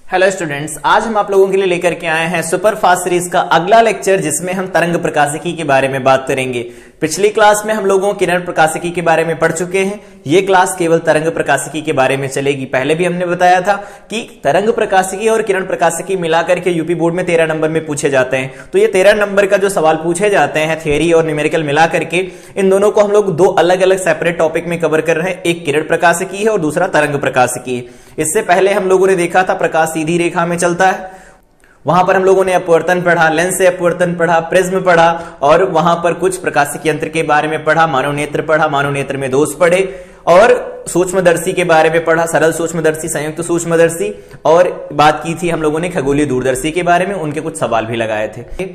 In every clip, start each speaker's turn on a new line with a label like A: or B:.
A: Hello students, आज हम आप लोगों के लिए लेकर के आए हैं सुपर फास्ट सीरीज का अगला लेक्चर, जिसमें हम तरंग प्रकाशिकी के बारे में बात करेंगे। पिछली क्लास में हम लोगों किरण प्रकाशिकी के बारे में पढ़ चुके हैं। ये क्लास केवल तरंग प्रकाशिकी के बारे में चलेगी। पहले भी हमने बताया था कि तरंग प्रकाशिकी और किरण प्रकाशिकी मिलाकर के यूपी बोर्ड में 13 नंबर में पूछे जाते हैं। तो ये 13 नंबर का जो सवाल पूछे जाते हैं थियरी और न्यूमेरिकल मिला करके, इन दोनों को हम लोग दो अलग अलग सेपरेट टॉपिक में कवर कर रहे हैं। एक किरण प्रकाशिकी है और दूसरा तरंग प्रकाशिकी है। इससे पहले हम लोगों ने देखा था प्रकाश सीधी रेखा में चलता है। वहां पर हम लोगों ने अपवर्तन पढ़ा, लेंस से अपवर्तन पढ़ा, प्रिज्म पढ़ा और वहां पर कुछ प्रकाशिक यंत्र के बारे में पढ़ा, मानवनेत्र पढ़ा, मानवनेत्र में दोष पढ़े और सूक्ष्मदर्शी के बारे में पढ़ा, सरल सूक्ष्मदर्शी, संयुक्त सूक्ष्मदर्शी, और बात की थी हम लोगों ने खगोलीय दूरदर्शी के बारे में। उनके कुछ सवाल भी लगाए थे।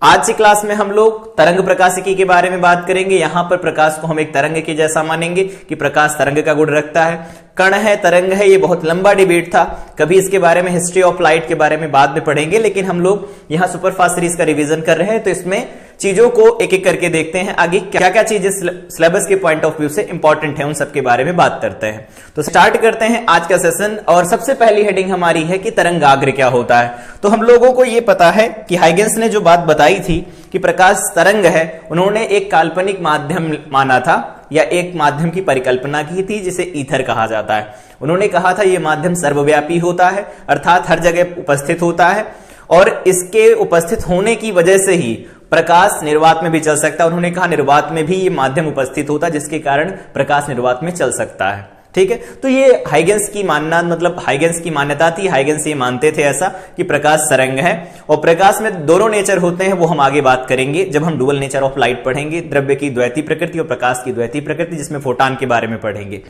A: आज की क्लास में हम लोग तरंग प्रकाशिकी के बारे में बात करेंगे। यहां पर प्रकाश को हम एक तरंग के जैसा मानेंगे कि प्रकाश तरंग का गुण रखता है। कण है, तरंग है, ये बहुत लंबा डिबेट था। कभी इसके बारे में हिस्ट्री ऑफ लाइट के बारे में बाद में पढ़ेंगे, लेकिन हम लोग यहां सुपर फास्ट सीरीज का रिवीजन कर रहे हैं, तो इसमें चीजों को एक एक करके देखते हैं। आगे क्या क्या चीजें सिलेबस के पॉइंट ऑफ व्यू से इंपॉर्टेंट है, उन सब के बारे में बात करते हैं। तो स्टार्ट करते हैं आज का सेशन। और सबसे पहली हेडिंग हमारी है कि तरंगाग्र क्या होता है। तो हम लोगों को यह पता है कि हाइगेंस ने जो बात बताई थी कि प्रकाश तरंग है, उन्होंने एक काल्पनिक माध्यम माना था या एक माध्यम की परिकल्पना की थी जिसे ईथर कहा जाता है। उन्होंने कहा था यह माध्यम सर्वव्यापी होता है, अर्थात हर जगह उपस्थित होता है और इसके उपस्थित होने की वजह से ही प्रकाश निर्वात में भी चल सकता है। उन्होंने कहा निर्वात में भी ये माध्यम उपस्थित होता है, जिसके कारण प्रकाश निर्वात में चल सकता है। ठीक है, तो ये हाइगेंस की मानना, मतलब हाइगेंस की मान्यता थी। हाइगेंस ये मानते थे ऐसा कि प्रकाश तरंग है और प्रकाश में दोनों नेचर होते हैं। वो हम आगे बात करेंगे जब हम डुअल नेचर ऑफ लाइट पढ़ेंगे, द्रव्य की द्वैती प्रकृति और प्रकाश की द्वैती प्रकृति, जिसमें फोटॉन के बारे में पढ़ेंगे।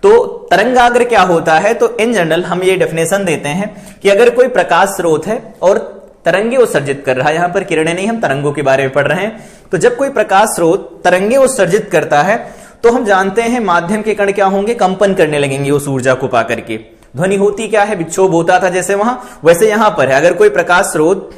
A: तो तरंगाग्र क्या होता है, तो इन जनरल हम ये डेफिनेशन देते हैं कि अगर कोई प्रकाश स्रोत है और तरंगे उत्सर्जित कर रहा है, यहां पर किरणें नहीं, हम तरंगों के बारे में पढ़ रहे हैं। तो जब कोई प्रकाश स्रोत तरंगे उत्सर्जित करता है तो हम जानते हैं माध्यम के कण क्या होंगे, कंपन करने लगेंगे उस ऊर्जा को पा करके। ध्वनि होती क्या है, विक्षोभ होता था जैसे वहां, वैसे यहां पर है। अगर कोई प्रकाश स्रोत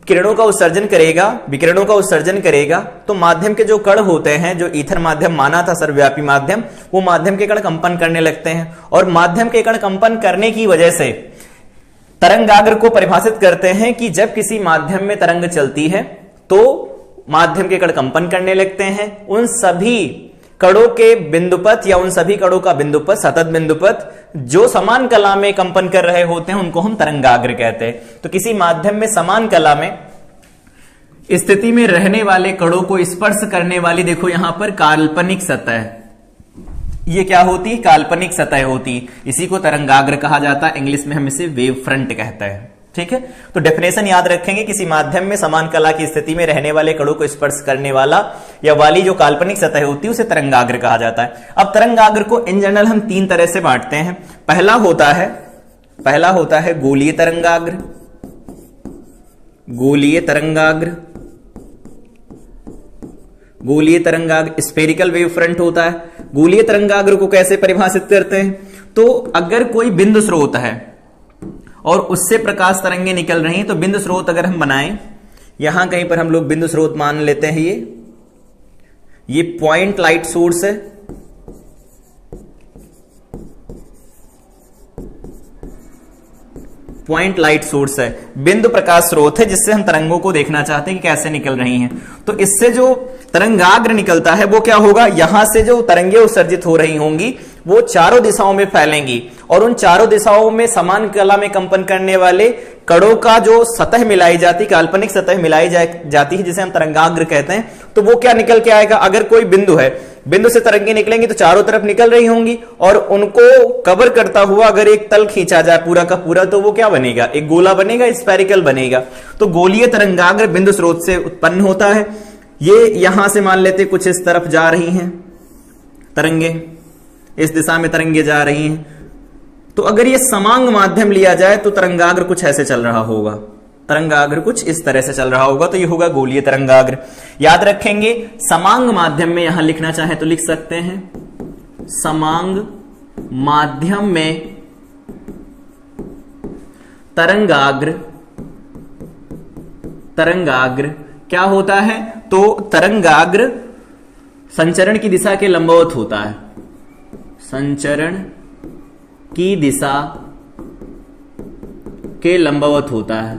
A: किरणों का उत्सर्जन करेगा, विकिरणों का उत्सर्जन करेगा, तो माध्यम के जो कण होते हैं, जो ईथर माध्यम माना था सर्वव्यापी माध्यम, वो माध्यम के कण कंपन करने लगते हैं। और माध्यम के कण कंपन करने की वजह से तरंगाग्र को परिभाषित करते हैं कि जब किसी माध्यम में तरंग चलती है तो माध्यम के कण कंपन करने लगते हैं। उन सभी कणों के बिंदुपथ या उन सभी कणों का बिंदुपथ, सतत बिंदुपथ, जो समान कला में कंपन कर रहे होते हैं, उनको हम तरंगाग्र कहते हैं। तो किसी माध्यम में समान कला में स्थिति में रहने वाले कणों को स्पर्श करने वाली, देखो यहां पर काल्पनिक सतह, ये क्या होती है, काल्पनिक सतह होती, इसी को तरंगाग्र कहा जाता है। इंग्लिश में हम इसे वेव फ्रंट कहते हैं। ठीक है, तो डेफिनेशन याद रखेंगे, किसी माध्यम में समान कला की स्थिति में रहने वाले कणों को स्पर्श करने वाला या वाली जो काल्पनिक सतह होती है उसे तरंगाग्र कहा जाता है। अब तरंगाग्र को इन जनरल हम तीन तरह से बांटते हैं। पहला होता है गोलीय तरंगाग्र, गोलीय तरंगाग्र, गोलीय तरंगाग्र, स्फेरिकल वेव फ्रंट होता है। गोलीय तरंगाग्र को कैसे परिभाषित करते हैं, तो अगर कोई बिंदु स्रोत है और उससे प्रकाश तरंगे निकल रही हैं, तो बिंदु स्रोत अगर हम बनाएं, यहां कहीं पर हम लोग बिंदु स्रोत मान लेते हैं, ये पॉइंट लाइट सोर्स है, पॉइंट लाइट सोर्स है, बिंदु प्रकाश स्रोत है जिससे हम तरंगों को देखना चाहते हैं कि कैसे निकल रही हैं। तो इससे जो तरंगाग्र निकलता है वो क्या होगा, यहां से जो तरंगे उत्सर्जित हो रही होंगी वो चारों दिशाओं में फैलेंगी और उन चारों दिशाओं में समान कला में कंपन करने वाले कणों का जो सतह मिलाई जाती, काल्पनिक सतह मिलाई जाती है, जिसे हम तरंगाग्र कहते हैं, तो वो क्या निकल के आएगा। अगर कोई बिंदु है, बिंदु से तरंगे निकलेंगी तो चारों तरफ निकल रही होंगी और उनको कवर करता हुआ अगर एक तल खींचा जाए पूरा का पूरा, तो वो क्या बनेगा, एक गोला बनेगा, स्फेरिकल बनेगा। तो गोलीय तरंगाग्र बिंदु स्रोत से उत्पन्न होता है। ये यहां से मान लेते कुछ इस तरफ जा रही हैं तरंगे, इस दिशा में तरंगे जा रही हैं, तो अगर ये समांग माध्यम लिया जाए तो तरंगाग्र कुछ ऐसे चल रहा होगा, तरंगाग्र कुछ इस तरह से चल रहा होगा, तो ये होगा गोलीय तरंगाग्र। याद रखेंगे, समांग माध्यम में यहां लिखना चाहे तो लिख सकते हैं, समांग माध्यम में तरंगाग्र, तरंगाग्र क्या होता है, तो तरंगाग्र संचरण की दिशा के लंबवत होता है, संचरण की दिशा के लंबवत होता है,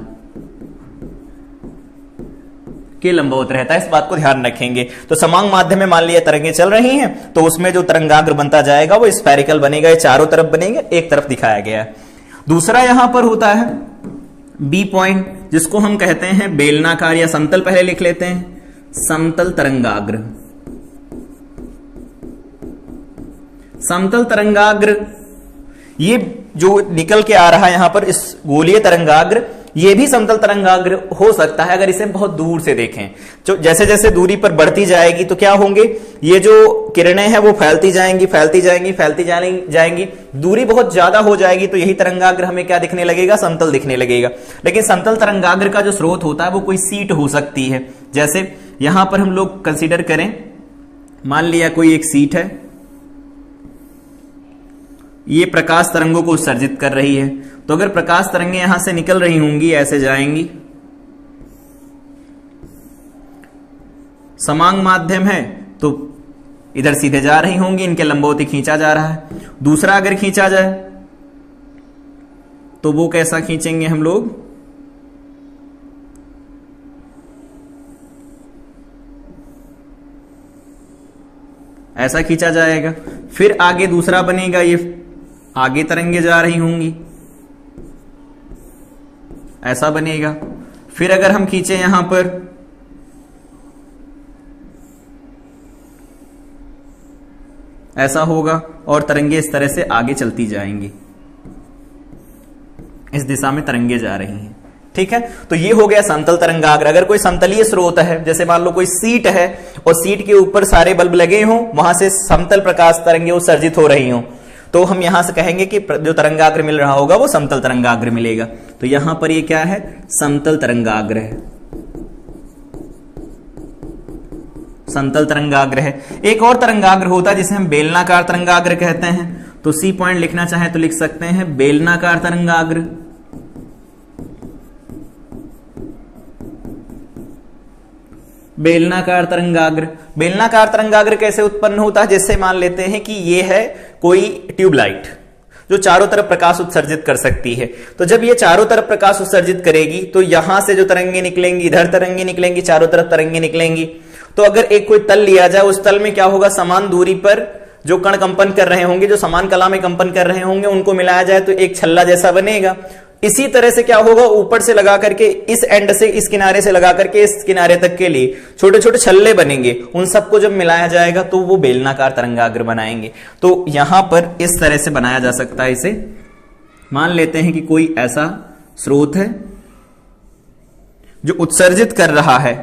A: के लंबवत रहता है। इस बात को ध्यान रखेंगे। तो समान माध्यम में मान लिया तरंगें चल रही हैं, तो उसमें जो तरंगाग्र बनता जाएगा वो स्फेरिकल बनेगा, ये चारों तरफ बनेगा, एक तरफ दिखाया गया है। दूसरा यहां पर होता है बी पॉइंट, जिसको हम कहते हैं बेलनाकार या समतल, पहले लिख लेते हैं समतल तरंगाग्र। समतल तरंगाग्र ये जो निकल के आ रहा है यहां पर, इस गोलीय तरंगाग्र, ये भी समतल तरंगाग्र हो सकता है अगर इसे बहुत दूर से देखें। जो जैसे जैसे दूरी पर बढ़ती जाएगी तो क्या होंगे, ये जो किरणें हैं वो फैलती जाएंगी, फैलती जाएंगी, फैलती जाएंगी, दूरी बहुत ज्यादा हो जाएगी तो यही तरंगाग्र हमें क्या दिखने लगेगा, समतल दिखने लगेगा। लेकिन समतल तरंगाग्र का जो स्रोत होता है वो कोई सीट हो सकती है। जैसे यहां पर हम लोग कंसीडर करें, मान लिया कोई एक सीट है, ये प्रकाश तरंगों को उत्सर्जित कर रही है, तो अगर प्रकाश तरंगें यहां से निकल रही होंगी, ऐसे जाएंगी, समांग माध्यम है तो इधर सीधे जा रही होंगी, इनके लंबवती खींचा जा रहा है। दूसरा अगर खींचा जाए तो वो कैसा खींचेंगे हम लोग, ऐसा खींचा जाएगा। फिर आगे दूसरा बनेगा, ये आगे तरंगे जा रही होंगी, ऐसा बनेगा। फिर अगर हम खींचे यहां पर, ऐसा होगा और तरंगे इस तरह से आगे चलती जाएंगी, इस दिशा में तरंगे जा रही हैं। ठीक है, तो ये हो गया समतल तरंगाग्र। अगर कोई समतलीय स्रोत है, जैसे मान लो कोई सीट है और सीट के ऊपर सारे बल्ब लगे हों, वहां से समतल प्रकाश तरंगे उत्सर्जित हो रही हों, तो हम यहां से कहेंगे कि जो तरंगाग्र मिल रहा होगा वो समतल तरंगाग्र मिलेगा। तो यहां पर ये क्या है, समतल तरंगाग्र है, समतल तरंगाग्र है। एक और तरंगाग्र होता है जिसे हम बेलनाकार तरंगाग्र कहते हैं। तो सी पॉइंट लिखना चाहे तो लिख सकते हैं बेलनाकार तरंगाग्र। बेलनाकार तरंगाग्र, बेलनाकार तरंगाग्र कैसे उत्पन्न होता है, जैसे मान लेते हैं कि ये है कोई ट्यूबलाइट जो चारों तरफ प्रकाश उत्सर्जित कर सकती है। तो जब ये चारों तरफ प्रकाश उत्सर्जित करेगी तो यहां से जो तरंगे निकलेंगी, इधर तरंगे निकलेंगी, चारों तरफ तरंगे निकलेंगी। तो अगर एक कोई तल लिया जाए, उस तल में क्या होगा, समान दूरी पर जो कण कंपन कर रहे होंगे, जो समान कला में कंपन कर रहे होंगे, उनको मिलाया जाए तो एक छल्ला जैसा बनेगा। इसी तरह से क्या होगा, ऊपर से लगा करके, इस एंड से इस किनारे से लगा करके इस किनारे तक के लिए छोटे छोटे छल्ले बनेंगे, उन सबको जब मिलाया जाएगा तो वो बेलनाकार तरंगाग्र बनाएंगे। तो यहां पर इस तरह से बनाया जा सकता है इसे। मान लेते हैं कि कोई ऐसा स्रोत है जो उत्सर्जित कर रहा है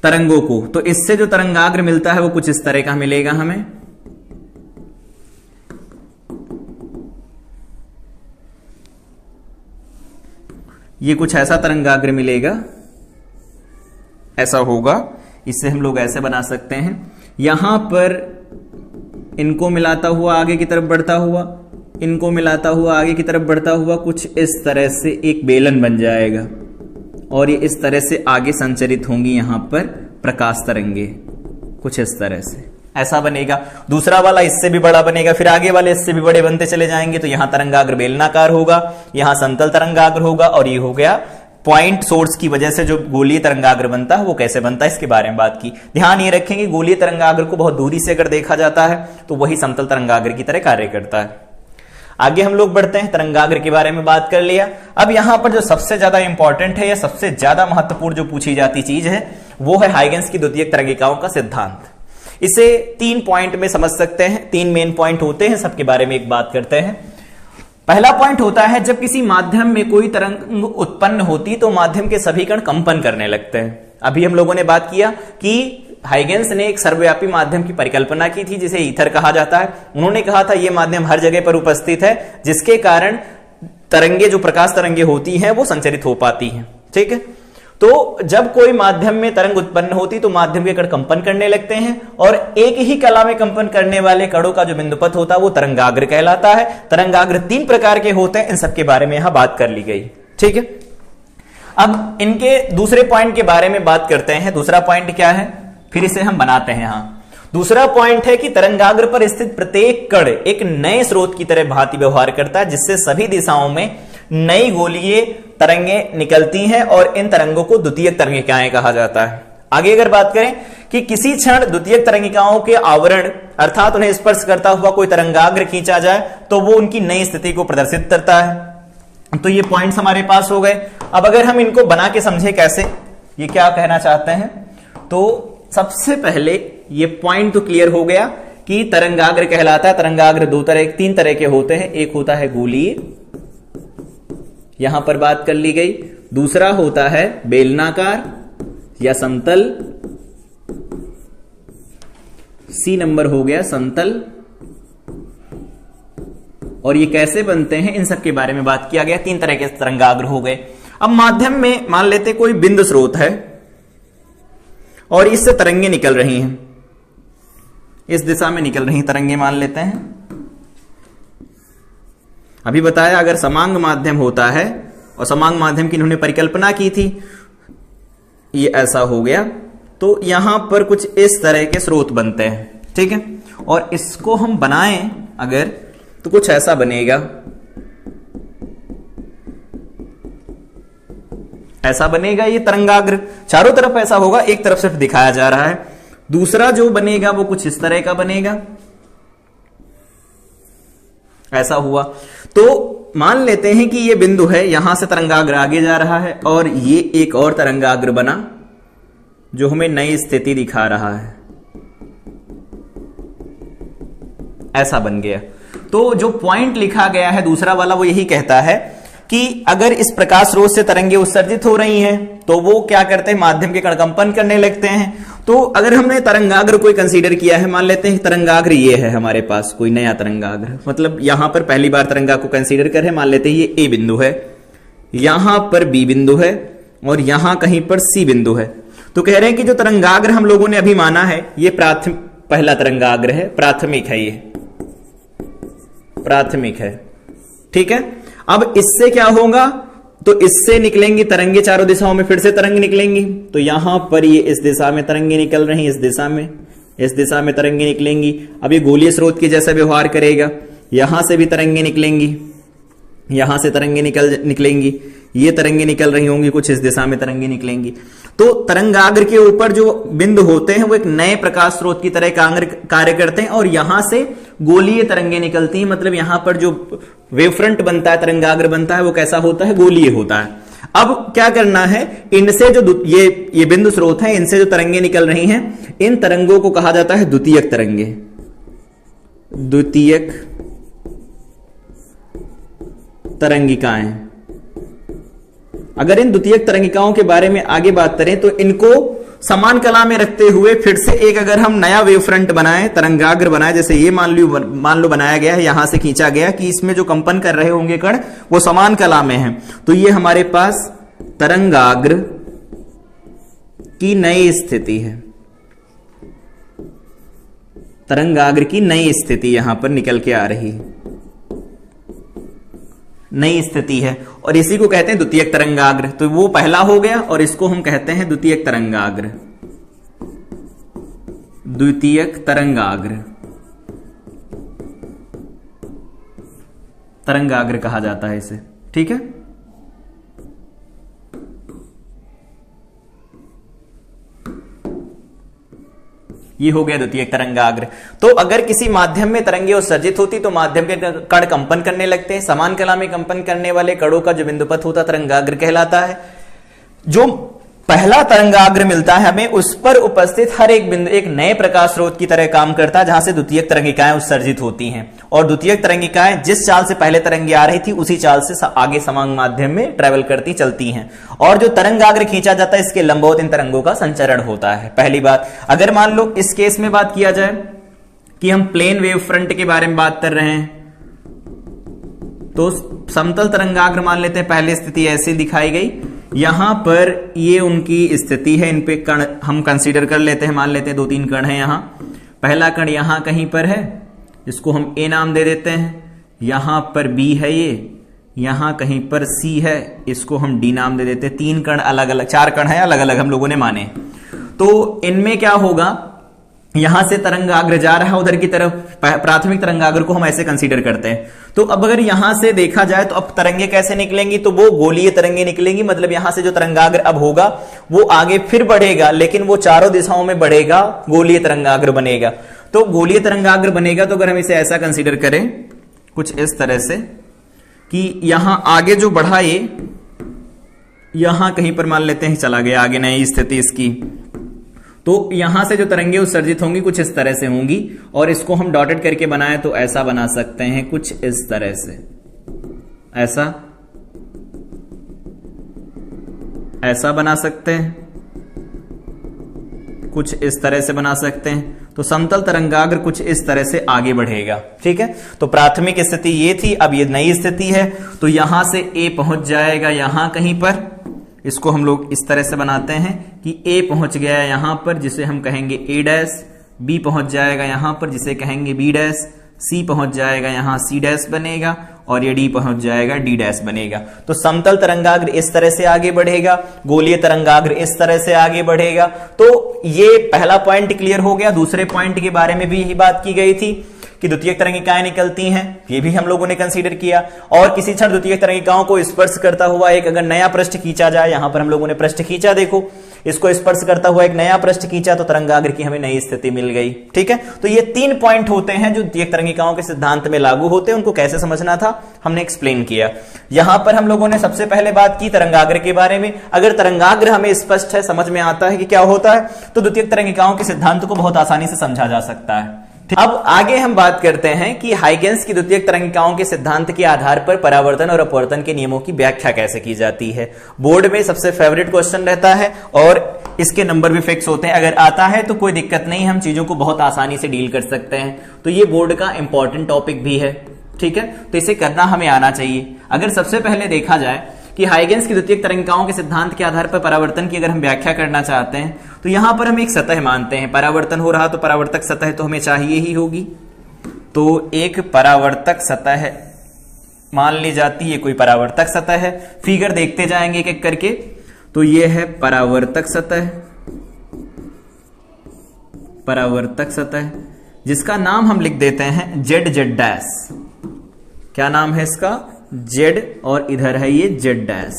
A: तरंगों को, तो इससे जो तरंगाग्र मिलता है वो कुछ इस तरह का मिलेगा हमें। ये कुछ ऐसा तरंगाग्र मिलेगा, ऐसा होगा। इससे हम लोग ऐसे बना सकते हैं, यहां पर इनको मिलाता हुआ आगे की तरफ बढ़ता हुआ, इनको मिलाता हुआ आगे की तरफ बढ़ता हुआ, कुछ इस तरह से एक बेलन बन जाएगा और ये इस तरह से आगे संचरित होंगी यहां पर प्रकाश तरंगे, कुछ इस तरह से ऐसा बनेगा। दूसरा वाला इससे भी बड़ा बनेगा, फिर आगे वाले इससे भी बड़े बनते चले जाएंगे। तो यहां तरंगाग्र बेलनाकार होगा, यहां समतल तरंगाग्र होगा, और ये हो गया पॉइंट सोर्स की वजह से जो गोलीय तरंगाग्र बनता है वो कैसे बनता है इसके बारे में बात की। ध्यान ये रखेंगे, गोलीय तरंगाग्र को बहुत दूरी से अगर देखा जाता है तो वही समतल तरंगाग्र की तरह कार्य करता है। आगे हम लोग बढ़ते हैं, तरंगाग्र के बारे में बात कर लिया। अब यहां पर जो सबसे ज्यादा इंपॉर्टेंट है या सबसे ज्यादा महत्वपूर्ण जो पूछी जाती चीज है वो है हाइगेंस की द्वितीयक तरंगिकाओं का सिद्धांत। इसे 3 पॉइंट में समझ सकते हैं, 3 मेन पॉइंट होते हैं, सबके बारे में एक बात करते हैं। पहला पॉइंट होता है जब किसी माध्यम में कोई तरंग उत्पन्न होती तो माध्यम के सभी कण कंपन करने लगते हैं। अभी हम लोगों ने बात किया कि हाइगेंस ने एक सर्वव्यापी माध्यम की परिकल्पना की थी जिसे ईथर कहा जाता है। उन्होंने कहा था यह माध्यम हर जगह पर उपस्थित है जिसके कारण तरंगे, जो प्रकाश तरंगे होती हैं, वो संचरित हो पाती हैं। ठीक है, तो जब कोई माध्यम में तरंग उत्पन्न होती तो माध्यम के कण कंपन करने लगते हैं और एक ही कला में कंपन करने वाले कणों का जो बिंदुपथ होता है वो तरंगाग्र कहलाता है। तरंगाग्र 3 प्रकार के होते हैं, इन सब के बारे में यहां बात कर ली गई। ठीक है, अब इनके दूसरे पॉइंट के बारे में बात करते हैं। दूसरा पॉइंट क्या है, फिर इसे हम बनाते हैं। यहां दूसरा पॉइंट है कि तरंगाग्र पर स्थित प्रत्येक कण एक नए स्रोत की तरह भांति व्यवहार करता है जिससे सभी दिशाओं में नई गोलीय तरंगे निकलती हैं और इन तरंगों को द्वितीयक तरंगिकाएं कहा जाता है। आगे अगर बात करें कि किसी क्षण द्वितीयक तरंगिकाओं के आवरण अर्थात उन्हें स्पर्श करता हुआ कोई तरंगाग्र खींचा जाए तो वो उनकी नई स्थिति को प्रदर्शित करता है। तो ये पॉइंट्स हमारे पास हो गए। अब अगर हम इनको बना के समझे कैसे, ये क्या कहना चाहते हैं, तो सबसे पहले ये पॉइंट तो क्लियर हो गया कि तरंगाग्र कहलाता है। तरंगाग्र तीन तरह के होते हैं। एक होता है गोलीय, यहां पर बात कर ली गई। दूसरा होता है बेलनाकार या समतल, सी नंबर हो गया समतल। और ये कैसे बनते हैं इन सब के बारे में बात किया गया। तीन तरह के तरंगाग्र हो गए। अब माध्यम में मान लेते कोई बिंदु स्रोत है और इससे तरंगे निकल रही हैं, इस दिशा में निकल रही तरंगे मान लेते हैं। अभी बताया अगर समांग माध्यम होता है, और समांग माध्यम की इन्होंने परिकल्पना की थी, ये ऐसा हो गया तो यहां पर कुछ इस तरह के स्रोत बनते हैं, ठीक है। और इसको हम बनाएं अगर तो कुछ ऐसा बनेगा, ऐसा बनेगा ये तरंगाग्र। चारों तरफ ऐसा होगा, एक तरफ सिर्फ दिखाया जा रहा है। दूसरा जो बनेगा वो कुछ इस तरह का बनेगा, ऐसा हुआ। तो मान लेते हैं कि ये बिंदु है, यहां से तरंगाग्र आगे जा रहा है और ये एक और तरंगाग्र बना जो हमें नई स्थिति दिखा रहा है, ऐसा बन गया। तो जो पॉइंट लिखा गया है दूसरा वाला वो यही कहता है कि अगर इस प्रकाश स्रोत से तरंगे उत्सर्जित हो रही हैं तो वो क्या करते हैं, माध्यम के कण कंपन करने लगते हैं। तो अगर हमने तरंगाग्र कोई कंसीडर किया है, मान लेते हैं तरंगाग्र ये है हमारे पास, कोई नया तरंगाग्र, मतलब यहां पर पहली बार तरंगा को कंसीडर कर है, मान लेते हैं ये ए बिंदु है, यहां पर बी बिंदु है और यहां कहीं पर सी बिंदु है। तो कह रहे हैं कि जो तरंगाग्र हम लोगों ने अभी माना है ये पहला तरंगाग्र है, प्राथमिक है, ये प्राथमिक है, ठीक है। अब इससे क्या होगा, तो इससे निकलेंगी तरंगे चारों दिशाओं में, फिर से तरंग निकलेंगी। तो यहां पर ये इस दिशा में तरंगे निकल रही, इस दिशा में तरंगे निकलेंगी। अब ये गोलीय स्रोत के जैसा व्यवहार करेगा, यहां से भी तरंगे निकलेंगी, यहां से तरंगे निकलेंगी, ये तरंगे निकल रही होंगी, कुछ इस दिशा में तरंगे निकलेंगी। तो तरंगाग्र के ऊपर जो बिंदु होते हैं वो एक नए प्रकाश स्रोत की तरह कार्य करते हैं और यहां से गोलीय तरंगे निकलती हैं। मतलब यहां पर जो वेवफ्रंट बनता है, तरंगाग्र बनता है, वो कैसा होता है, गोलीय होता है। अब क्या करना है, इनसे जो ये बिंदु स्रोत है, इनसे जो तरंगे निकल रही हैं, इन तरंगों को कहा जाता है द्वितीयक तरंगे, द्वितीयक तरंगिकाएं। अगर इन द्वितीयक तरंगिकाओं के बारे में आगे बात करें तो इनको समान कला में रखते हुए फिर से एक अगर हम नया वेव फ्रंट बनाए, तरंगाग्र बनाए, जैसे ये मान लो बनाया गया है, यहां से खींचा गया कि इसमें जो कंपन कर रहे होंगे कण वो समान कला में है, तो ये हमारे पास तरंगाग्र की नई स्थिति है, तरंगाग्र की नई स्थिति यहां पर निकल के आ रही है, नई स्थिति है। और इसी को कहते हैं द्वितीयक तरंगाग्र। तो वो पहला हो गया और इसको हम कहते हैं द्वितीयक तरंगाग्र, द्वितीयक तरंगाग्र, तरंगाग्र कहा जाता है इसे, ठीक है। ये हो गया द्वितीयक तरंगाग्र। तो अगर किसी माध्यम में तरंगे उत्सर्जित होती तो माध्यम के कण कंपन करने लगते हैं। समान कला में कंपन करने वाले कणों का जो बिंदुपथ होता तरंगाग्र कहलाता है। जो पहला तरंगाग्र मिलता है हमें, उस पर उपस्थित हर एक बिंदु एक नए प्रकाश स्रोत की तरह काम करता है, जहां से द्वितीयक तरंगिकाएं उत्सर्जित होती हैं। और द्वितीयक तरंगिकाएं जिस चाल से पहले तरंगे आ रही थी उसी चाल से आगे समांग माध्यम में ट्रेवल करती चलती हैं। और जो तरंगाग्र खींचा जाता है इसके लंबवत इन तरंगों का संचरण होता है। पहली बात, अगर मान लो इस केस में बात किया जाए कि हम प्लेन वेव फ्रंट के बारे में बात कर रहे हैं, तो समतल तरंगाग्र मान लेते हैं, पहली स्थिति ऐसी दिखाई गई, यहां पर ये उनकी स्थिति है, इन पे कण हम कंसीडर कर लेते हैं, मान लेते हैं 2-3 कण हैं यहां। पहला कण यहां कहीं पर है, इसको हम ए नाम दे देते हैं, यहां पर बी है, ये यहां कहीं पर सी है, इसको हम डी नाम दे देते हैं। 3 कण अलग अलग, 4 कण है अलग अलग हम लोगों ने माने। तो इनमें क्या होगा, यहां से तरंगाग्र जा रहा है उधर की तरफ, प्राथमिक तरंगाग्र को हम ऐसे कंसीडर करते हैं। तो अब अगर यहां से देखा जाए तो अब तरंगे कैसे निकलेंगी, तो वो गोलीय तरंगे निकलेंगी। मतलब यहां से जो तरंगाग्र अब होगा वो आगे फिर बढ़ेगा, लेकिन वो चारों दिशाओं में बढ़ेगा, गोलीय तरंगाग्र बनेगा। तो गोलीय तरंगाग्र बनेगा तो अगर हम इसे ऐसा कंसीडर करें कुछ इस तरह से कि यहां आगे जो बढ़ा ये यहां कहीं पर मान लेते हैं चला गया, आगे नई स्थिति इसकी, तो यहां से जो तरंगे उत्सर्जित होंगी कुछ इस तरह से होंगी, और इसको हम डॉटेड करके बनाए तो ऐसा बना सकते हैं कुछ इस तरह से, ऐसा बना सकते हैं, कुछ इस तरह से बना सकते हैं। तो समतल तरंगाग्र कुछ इस तरह से आगे बढ़ेगा। ठीक है, तो प्राथमिक स्थिति ये थी, अब ये नई स्थिति है। तो यहां से ए पहुंच जाएगा यहां कहीं पर, इसको हम लोग इस तरह से बनाते हैं कि ए पहुंच गया यहां पर जिसे हम कहेंगे ए डैश, बी पहुंच जाएगा यहां पर जिसे कहेंगे बी डैश, सी पहुंच जाएगा यहां सी डैश बनेगा, और ये डी पहुंच जाएगा डी डैश बनेगा। तो समतल तरंगाग्र इस तरह से आगे बढ़ेगा, गोलीय तरंगाग्र इस तरह से आगे बढ़ेगा। तो ये पहला पॉइंट क्लियर हो गया। दूसरे पॉइंट के बारे में भी यही बात की गई थी कि द्वितीयक तरंगिकाएं निकलती हैं, ये भी हम लोगों ने कंसीडर किया। और किसी क्षण द्वितीयक तरंगिकाओं को स्पर्श करता हुआ एक अगर नया पृष्ठ खींचा जाए, यहां पर हम लोगों ने पृष्ठ खींचा, देखो इसको स्पर्श करता हुआ एक नया पृष्ठ खींचा तो तरंगाग्र की हमें नई स्थिति मिल गई। ठीक है, तो ये 3 पॉइंट होते हैं जो द्वितीयक तरंगिकाओं के सिद्धांत में लागू होते हैं। उनको कैसे समझना था हमने एक्सप्लेन किया। यहां पर हम लोगों ने सबसे पहले बात की तरंगाग्र के बारे में। अगर तरंगाग्र हमें स्पष्ट है, समझ में आता है कि क्या होता है, तो द्वितीयक तरंगिकाओं के सिद्धांत को बहुत आसानी से समझा जा सकता है। अब आगे हम बात करते हैं कि हाइगेंस की द्वितीयक तरंगिकाओं के सिद्धांत के आधार पर परावर्तन और अपवर्तन के नियमों की व्याख्या कैसे की जाती है। बोर्ड में सबसे फेवरेट क्वेश्चन रहता है और इसके नंबर भी फिक्स होते हैं। अगर आता है तो कोई दिक्कत नहीं, हम चीजों को बहुत आसानी से डील कर सकते हैं। तो ये बोर्ड का इंपॉर्टेंट टॉपिक भी है। ठीक है, तो इसे करना हमें आना चाहिए। अगर सबसे पहले देखा जाए कि हाइगेंस की द्वितीयक तरंगिकाओं के सिद्धांत के आधार पर परावर्तन की अगर हम व्याख्या करना चाहते हैं तो यहां पर हम एक सतह मानते हैं। परावर्तन हो रहा तो परावर्तक सतह तो हमें चाहिए ही होगी। तो एक परावर्तक सतह मान ली जाती है, कोई परावर्तक सतह है। फिगर देखते जाएंगे एक एक करके। तो यह है परावर्तक सतह, परावर्तक सतह जिसका नाम हम लिख देते हैं जेड जेड डैश। क्या नाम है इसका? जेड, और इधर है ये जेड डैश।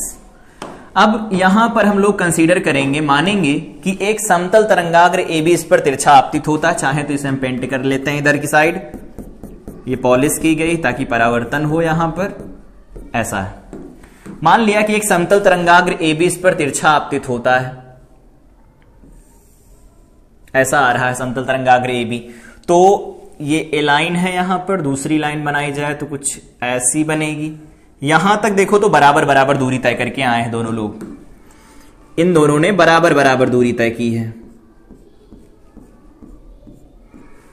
A: अब यहां पर हम लोग कंसीडर करेंगे, मानेंगे कि एक समतल तरंगाग्र ए बी इस पर तिरछा आपतित होता है। चाहे तो इसे हम पेंट कर लेते हैं इधर की साइड, ये पॉलिश की गई ताकि परावर्तन हो। यहां पर ऐसा है, मान लिया कि एक समतल तरंगाग्र ए बी इस पर तिरछा आपतित होता है, ऐसा आ रहा है समतल तरंगाग्र ए बी। तो ये ए लाइन है, यहां पर दूसरी लाइन बनाई जाए तो कुछ ऐसी बनेगी। यहां तक देखो तो बराबर बराबर दूरी तय करके आए हैं दोनों लोग, इन दोनों ने बराबर बराबर दूरी तय की है,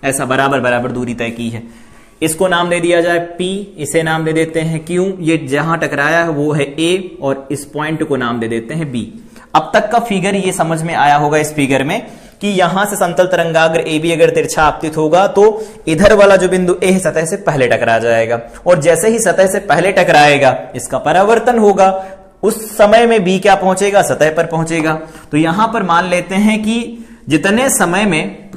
A: ऐसा बराबर बराबर दूरी तय की है। इसको नाम दे दिया जाए P, इसे नाम दे देते हैं Q। ये जहां टकराया है वो है A और इस पॉइंट को नाम दे देते हैं B। अब तक का फिगर ये समझ में आया होगा इस फिगर में कि यहां से समतल तरंगाग्र ए बी अगर तिरछा आपतित होगा तो इधर वाला जो बिंदु ए सतह से पहले टकरा जाएगा, और जैसे ही सतह से पहले टकराएगा इसका परावर्तन होगा। उस समय में बी क्या पहुंचेगा? सतह पर पहुंचेगा। तो यहां पर मान लेते हैं कि जितने समय में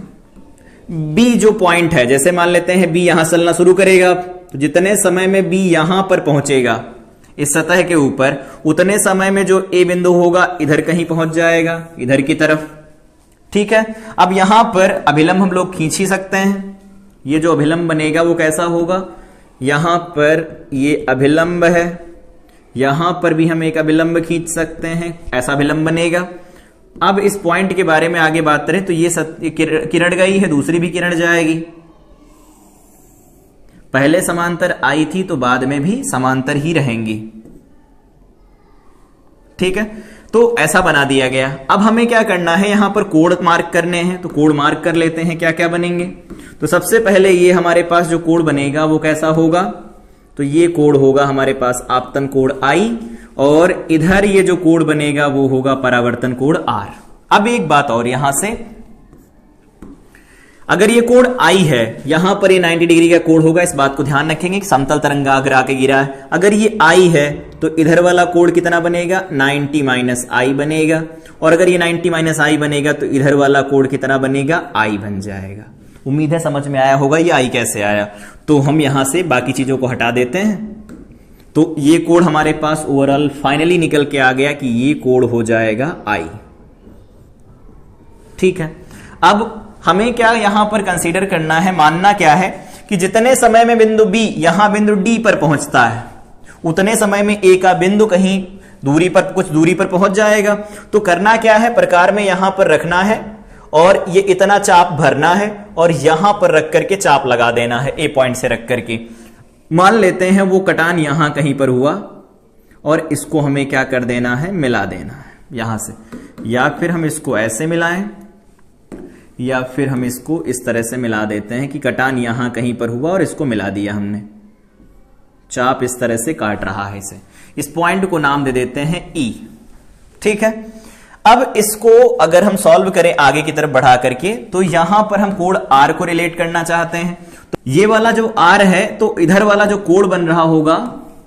A: बी जो पॉइंट है, जैसे मान लेते हैं बी यहां चलना शुरू करेगा, तो जितने समय में बी यहां पर पहुंचेगा इस सतह के ऊपर, उतने समय में जो ए बिंदु होगा इधर कहीं पहुंच जाएगा, इधर की तरफ। ठीक है, अब यहां पर अभिलंब हम लोग खींच ही सकते हैं। ये जो अभिलंब बनेगा वो कैसा होगा? यहां पर ये अभिलंब है, यहां पर भी हम एक अभिलंब खींच सकते हैं, ऐसा अभिलंब बनेगा। अब इस पॉइंट के बारे में आगे बात करें तो ये किरण गई है, दूसरी भी किरण जाएगी। पहले समांतर आई थी तो बाद में भी समांतर ही रहेंगी। ठीक है, तो ऐसा बना दिया गया। अब हमें क्या करना है, यहां पर कोण मार्क करने हैं, तो कोण मार्क कर लेते हैं क्या क्या बनेंगे। तो सबसे पहले ये हमारे पास जो कोण बनेगा वो कैसा होगा? तो ये कोण होगा हमारे पास आपतन कोण I, और इधर ये जो कोण बनेगा वो होगा परावर्तन कोण R। अब एक बात और यहां से, अगर ये कोण आई है, यहां पर ये 90 डिग्री का कोण होगा, इस बात को ध्यान रखेंगे कि समतल तरंगाग्र आके गिरा है। अगर ये आई है तो इधर वाला कोण कितना बनेगा, 90 माइनस आई बनेगा, और अगर ये 90 माइनस आई बनेगा तो इधर वाला कोण कितना बनेगा, आई बन जाएगा। उम्मीद है समझ में आया होगा ये आई कैसे आया। तो हम यहां से बाकी चीजों को हटा देते हैं, तो ये कोण हमारे पास ओवरऑल फाइनली निकल के आ गया कि ये कोण हो जाएगा आई। ठीक है, अब हमें क्या यहां पर कंसीडर करना है, मानना क्या है कि जितने समय में बिंदु बी यहां बिंदु डी पर पहुंचता है, उतने समय में ए का बिंदु कहीं दूरी पर, कुछ दूरी पर पहुंच जाएगा। तो करना क्या है, प्रकार में यहां पर रखना है और ये इतना चाप भरना है और यहां पर रख करके चाप लगा देना है, ए पॉइंट से रख करके। मान लेते हैं वो कटान यहां कहीं पर हुआ और इसको हमें क्या कर देना है, मिला देना है यहां से, या फिर हम इसको ऐसे मिलाएं या फिर हम इसको इस तरह से मिला देते हैं कि कटान यहां कहीं पर हुआ और इसको मिला दिया हमने, चाप इस तरह से काट रहा है इसे। इस पॉइंट को नाम दे देते हैं ई। ठीक है, अब इसको अगर हम सॉल्व करें आगे की तरफ बढ़ा करके, तो यहां पर हम कोण आर को रिलेट करना चाहते हैं। तो ये वाला जो आर है, तो इधर वाला जो कोण बन रहा होगा,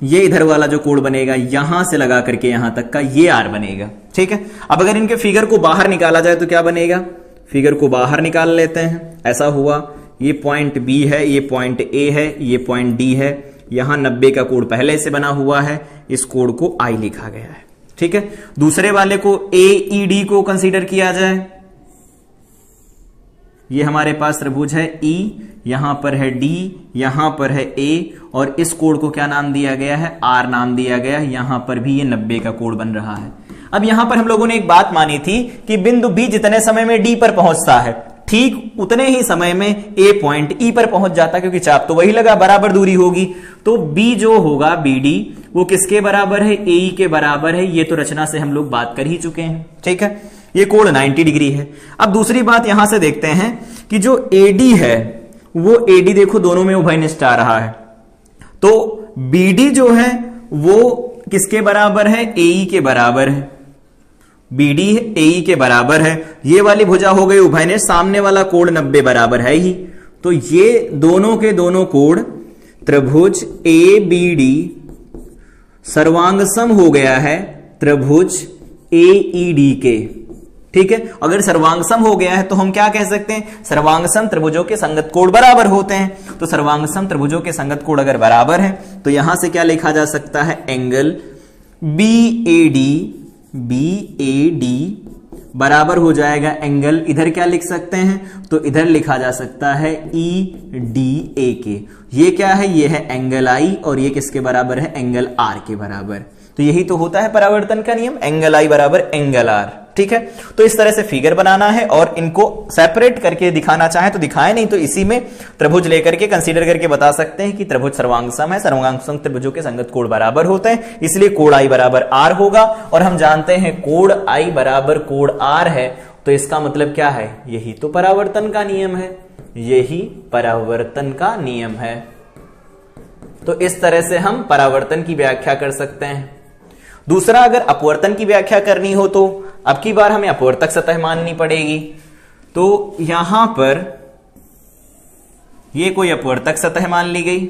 A: ये इधर वाला जो कोण बनेगा यहां से लगा करके यहां तक का, ये आर बनेगा। ठीक है, अब अगर इनके फिगर को बाहर निकाला जाए तो क्या बनेगा, फिगर को बाहर निकाल लेते हैं। ऐसा हुआ, ये पॉइंट बी है, ये पॉइंट ए है, ये पॉइंट डी है, यहां 90 का कोण पहले से बना हुआ है, इस कोण को आई लिखा गया है। ठीक है, दूसरे वाले को ए ई डी को कंसीडर किया जाए, ये हमारे पास त्रिभुज है ई, यहां पर है डी, यहां पर है ए, और इस कोण को क्या नाम दिया गया है, आर नाम दिया गया है। यहां पर भी ये 90 का कोण बन रहा है। अब यहां पर हम लोगों ने एक बात मानी थी कि बिंदु बी जितने समय में डी पर पहुंचता है, ठीक उतने ही समय में ए पॉइंट ई पर पहुंच जाता, क्योंकि चाप तो वही लगा, बराबर दूरी होगी। तो बी जो होगा बी डी, वो किसके बराबर है, ए ई के बराबर है। ये तो रचना से हम लोग बात कर ही चुके हैं। ठीक है, ये कोण 90 डिग्री है। अब दूसरी बात यहां से देखते हैं कि जो एडी है, वो एडी देखो दोनों में उभयनिष्ठ आ रहा है, तो बीडी जो है वो किसके बराबर है, एई के बराबर है। बीडी एई के बराबर है। ये वाली भुजा हो गई उभयनिष्ठ, सामने वाला कोण 90 बराबर है ही। तो ये दोनों के दोनों कोण त्रिभुज ए बी डी सर्वांग सम हो गया है त्रिभुज ए ई डी के। ठीक है, अगर सर्वांग सम हो गया है तो हम क्या कह सकते हैं, सर्वांग सम त्रिभुजों के संगत कोण बराबर होते हैं। तो सर्वांग सम त्रिभुजों के संगत कोण अगर बराबर है तो यहां से क्या लिखा जा सकता है, एंगल बी ए डी बराबर हो जाएगा एंगल, इधर क्या लिख सकते हैं, तो इधर लिखा जा सकता है ई डी ए के। ये क्या है, ये है एंगल आई, और ये किसके बराबर है, एंगल आर के बराबर। तो यही तो होता है परावर्तन का नियम, एंगल आई बराबर एंगल आर। ठीक है, तो इस तरह से फिगर बनाना है और इनको सेपरेट करके दिखाना चाहे तो दिखाए, नहीं तो इसी में त्रिभुज लेकर के कंसीडर करके बता सकते हैं कि त्रिभुज सर्वांग सम है, सर्वांग सम त्रिभुजों के संगत कोण बराबर होते हैं, इसलिए कोण आई बराबर आर होगा। और हम जानते हैं कोण आई बराबर कोण आर है, तो इसका मतलब क्या है, यही तो परावर्तन का नियम है, यही परावर्तन का नियम है। तो इस तरह से हम परावर्तन की व्याख्या कर सकते हैं। दूसरा, अगर अपवर्तन की व्याख्या करनी हो तो अब की बार हमें अपवर्तक सतह माननी पड़ेगी। तो यहां पर ये कोई अपवर्तक सतह मान ली गई,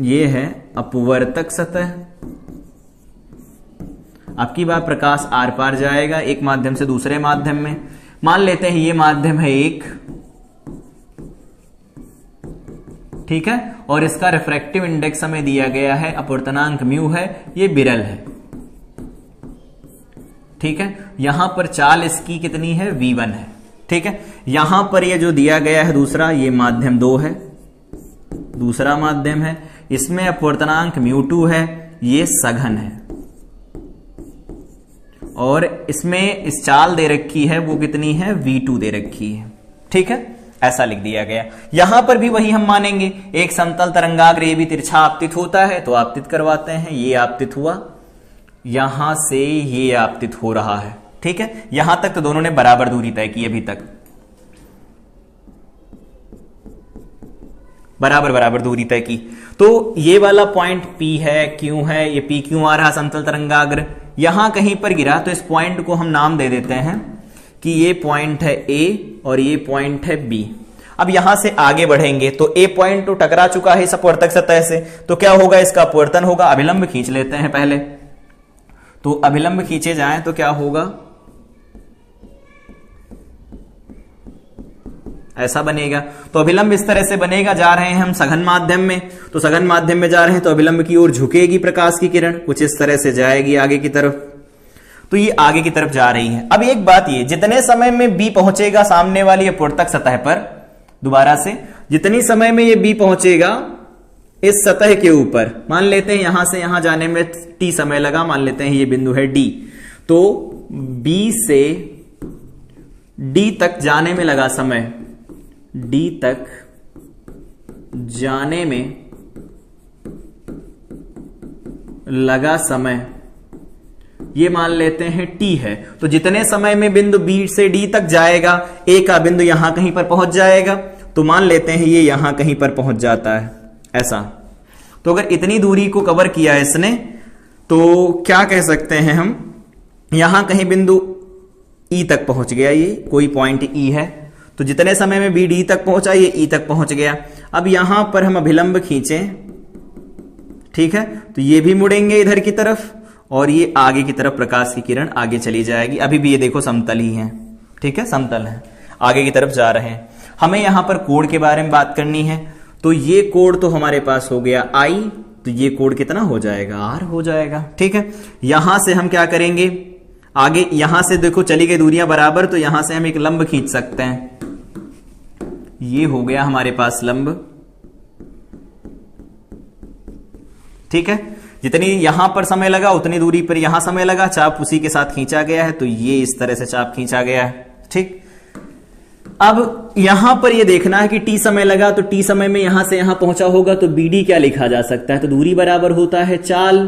A: ये है अपवर्तक सतह। अब की बार प्रकाश आर पार जाएगा एक माध्यम से दूसरे माध्यम में। मान लेते हैं ये माध्यम है एक, ठीक है, और इसका रिफ्रैक्टिव इंडेक्स हमें दिया गया है, अपवर्तनांक म्यू है, ये विरल है। ठीक है, यहां पर चाल इसकी कितनी है, v1 है। ठीक है, यहां पर ये जो दिया गया है दूसरा, ये माध्यम 2 है, दूसरा माध्यम है, इसमें अपवर्तनांक μ2 है, ये सघन है, और इसमें इस चाल दे रखी है वो कितनी है, v2 दे रखी है। ठीक है, ऐसा लिख दिया गया। यहां पर भी वही हम मानेंगे, एक समतल तरंगाग्र ये भी तिरछा आपतित होता है तो आपतित करवाते हैं, ये आपतित हुआ, यहां से ये आपतित हो रहा है। ठीक है, यहां तक तो दोनों ने बराबर दूरी तय की, अभी तक बराबर दूरी तय की। तो ये वाला पॉइंट P है, Q है, ये P क्यों आ रहा समतल तरंगाग्र, यहां कहीं पर गिरा, तो इस पॉइंट को हम नाम दे देते हैं कि ये पॉइंट है A और ये पॉइंट है B। अब यहां से आगे बढ़ेंगे तो ए पॉइंट तो टकरा चुका है इस अपवर्तक सतह से, तो क्या होगा, इसका अपवर्तन होगा। अभिलंब खींच लेते हैं पहले, तो अभिलंब खींचे जाएं तो क्या होगा, ऐसा बनेगा। तो अभिलंब इस तरह से बनेगा। जा रहे हैं हम सघन माध्यम में, तो सघन माध्यम में जा रहे हैं तो अभिलंब की ओर झुकेगी प्रकाश की किरण, कुछ इस तरह से जाएगी आगे की तरफ, तो ये आगे की तरफ जा रही है। अब एक बात, ये जितने समय में बी पहुंचेगा सामने वाली अपवर्तक सतह पर, दोबारा से जितनी समय में ये बी पहुंचेगा इस सतह के ऊपर, मान लेते हैं यहां से यहां जाने में टी समय लगा, मान लेते हैं ये बिंदु है डी, तो बी से डी तक जाने में लगा समय, डी तक जाने में लगा समय ये मान लेते हैं टी है। तो जितने समय में बिंदु बी से डी तक जाएगा, ए का बिंदु यहां कहीं पर पहुंच जाएगा, तो मान लेते हैं ये यहां कहीं पर पहुंच जाता है, ऐसा। तो अगर इतनी दूरी को कवर किया है इसने, तो क्या कह सकते हैं हम, यहां कहीं बिंदु ई तक पहुंच गया, ये कोई पॉइंट ई है, तो जितने समय में बी डी तक पहुंचा ये ई तक पहुंच गया। अब यहां पर हम अभिलंब खींचें, ठीक है, तो ये भी मुड़ेंगे इधर की तरफ और ये आगे की तरफ प्रकाश की किरण आगे चली जाएगी। अभी भी ये देखो समतल ही है, ठीक है, समतल है, आगे की तरफ जा रहे हैं। हमें यहां पर कोण के बारे में बात करनी है, तो ये कोण तो हमारे पास हो गया आई, तो ये कोण कितना हो जाएगा, आर हो जाएगा, ठीक है। यहां से हम क्या करेंगे, आगे यहां से देखो चली गई दूरियां बराबर, तो यहां से हम एक लंब खींच सकते हैं, ये हो गया हमारे पास लंब, ठीक है। जितनी यहां पर समय लगा उतनी दूरी पर यहां समय लगा, चाप उसी के साथ खींचा गया है, तो ये इस तरह से चाप खींचा गया है, ठीक। अब यहां पर ये देखना है कि टी समय लगा, तो टी समय में यहां से यहां पहुंचा होगा, तो बीडी क्या लिखा जा सकता है, तो दूरी बराबर होता है चाल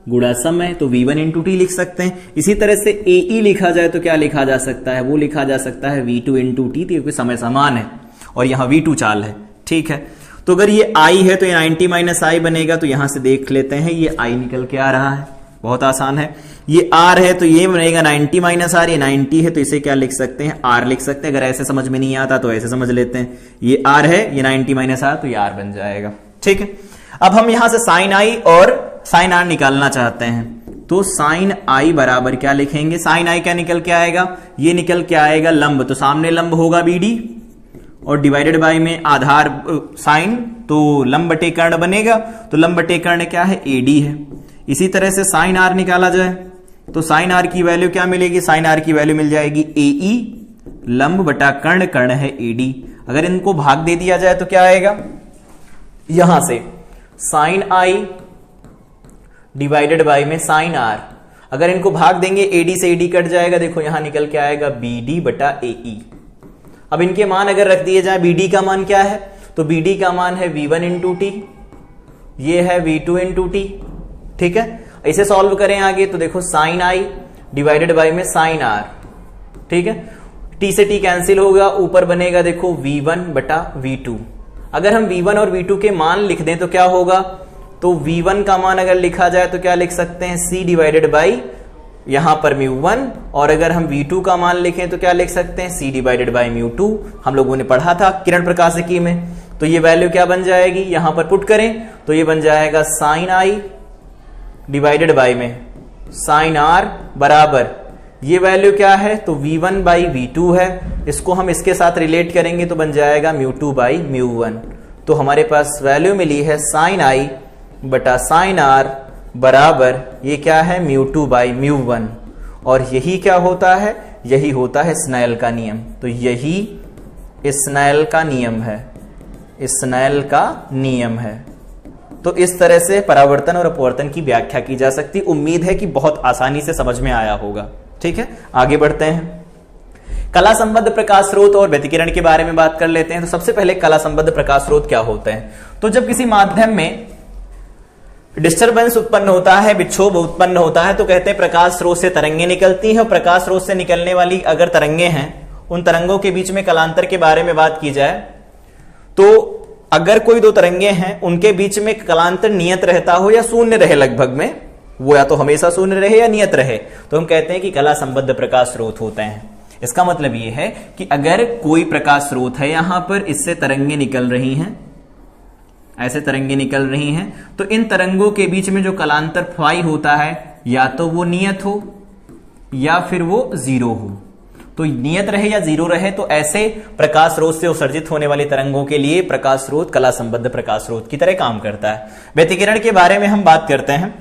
A: गुणा समय, तो v1 इंटू टी लिख सकते हैं। इसी तरह से AE लिखा जाए तो क्या लिखा जा सकता है, वो लिखा जा सकता है v2 इंटू टी, क्योंकि समय समान है और यहां v2 चाल है, ठीक है। तो अगर ये I है तो ये 90 माइनस आई बनेगा, तो यहां से देख लेते हैं ये I निकल के आ रहा है, बहुत आसान है। ये R है तो ये बनेगा 90 माइनस आर, ये 90 है तो इसे क्या लिख सकते हैं, R लिख सकते हैं। अगर ऐसे समझ में नहीं आता तो ऐसे समझ लेते हैं, ये R है, ये 90 माइनस आर, तो ये R बन जाएगा, ठीक है। अब हम यहां से साइन I और साइन R निकालना चाहते हैं, तो साइन I बराबर क्या लिखेंगे, साइन I क्या निकल के आएगा, ये निकल के आएगा लंब, तो सामने लंब होगा BD और डिवाइडेड बाय में आधार साइन, तो लंब बटे कर्ण बनेगा, तो लंब बटे कर्ण क्या है, AD है। इसी तरह से साइन R निकाला जाए तो साइन R की वैल्यू क्या मिलेगी, साइन R की वैल्यू मिल जाएगी AE, लंब बटा कर्ण, कर्ण है AD। अगर इनको भाग दे दिया जाए तो क्या आएगा, यहां से साइन I डिवाइडेड बाय में साइन R, अगर इनको भाग देंगे AD से AD कट जाएगा, देखो यहां निकल के आएगा BD बटा AE। अब इनके मान अगर रख दिए जाए, BD का मान क्या है, तो BD का मान है v1 इंटू टी, ये है v2 इंटू टी, ठीक है। इसे सॉल्व करें आगे तो देखो साइन I डिवाइडेड बाय में साइन R, ठीक है, t से t कैंसिल होगा, ऊपर बनेगा देखो v1 बटा v2। अगर हम v1 और v2 के मान लिख दें तो क्या होगा, तो v1 का मान अगर लिखा जाए तो क्या लिख सकते हैं, c डिवाइडेड बाई यहां पर μ1, और अगर हम v2 का मान लिखें तो क्या लिख सकते हैं, c डिवाइडेड बाई μ2। हम लोगों ने पढ़ा था किरण प्रकाशिकी में, तो ये वैल्यू क्या बन जाएगी, यहां पर पुट करें तो ये बन जाएगा साइन I डिवाइडेड बाई में साइन R बराबर, ये वैल्यू क्या है, तो v1 बाई v2 है, इसको हम इसके साथ रिलेट करेंगे तो बन जाएगा μ2 बाई μ1। तो हमारे पास वैल्यू मिली है साइन I बटा साइन R बराबर, ये क्या है, μ2 बाई μ1। और यही क्या होता है, यही होता है स्नेल का नियम। तो यही स्नेल का नियम है, स्नेल का नियम है। तो इस तरह से परावर्तन और अपवर्तन की व्याख्या की जा सकती। उम्मीद है कि बहुत आसानी से समझ में आया होगा, ठीक है। आगे बढ़ते हैं, कला संबद्ध प्रकाश स्रोत और व्यतिकरण के बारे में बात कर लेते हैं। तो सबसे पहले कला संबद्ध प्रकाश स्रोत क्या होते हैं, तो जब किसी माध्यम में डिस्टरबेंस उत्पन्न होता है, विक्षोभ उत्पन्न होता है, तो कहते हैं प्रकाश स्रोत से तरंगे निकलती हैं, और प्रकाश स्रोत से निकलने वाली अगर तरंगे हैं, उन तरंगों के बीच में कलांतर के बारे में बात की जाए तो अगर कोई दो तरंगे हैं उनके बीच में कलांतर नियत रहता हो या शून्य रहे, लगभग में वो या तो हमेशा शून्य रहे या नियत रहे, तो हम कहते हैं कि कला संबद्ध प्रकाश स्रोत होते हैं। इसका मतलब यह है कि अगर कोई प्रकाश स्रोत है यहां पर, इससे तरंगे निकल रही हैं, ऐसे तरंगे निकल रही हैं, तो इन तरंगों के बीच में जो कलांतर फाई होता है या तो वो नियत हो या फिर वो जीरो हो। तो नियत रहे या जीरो रहे तो ऐसे प्रकाश स्रोत से उत्सर्जित होने वाली तरंगों के लिए प्रकाश स्रोत कला संबद्ध प्रकाश स्रोत की तरह काम करता है। व्यतिकरण के बारे में हम बात करते हैं।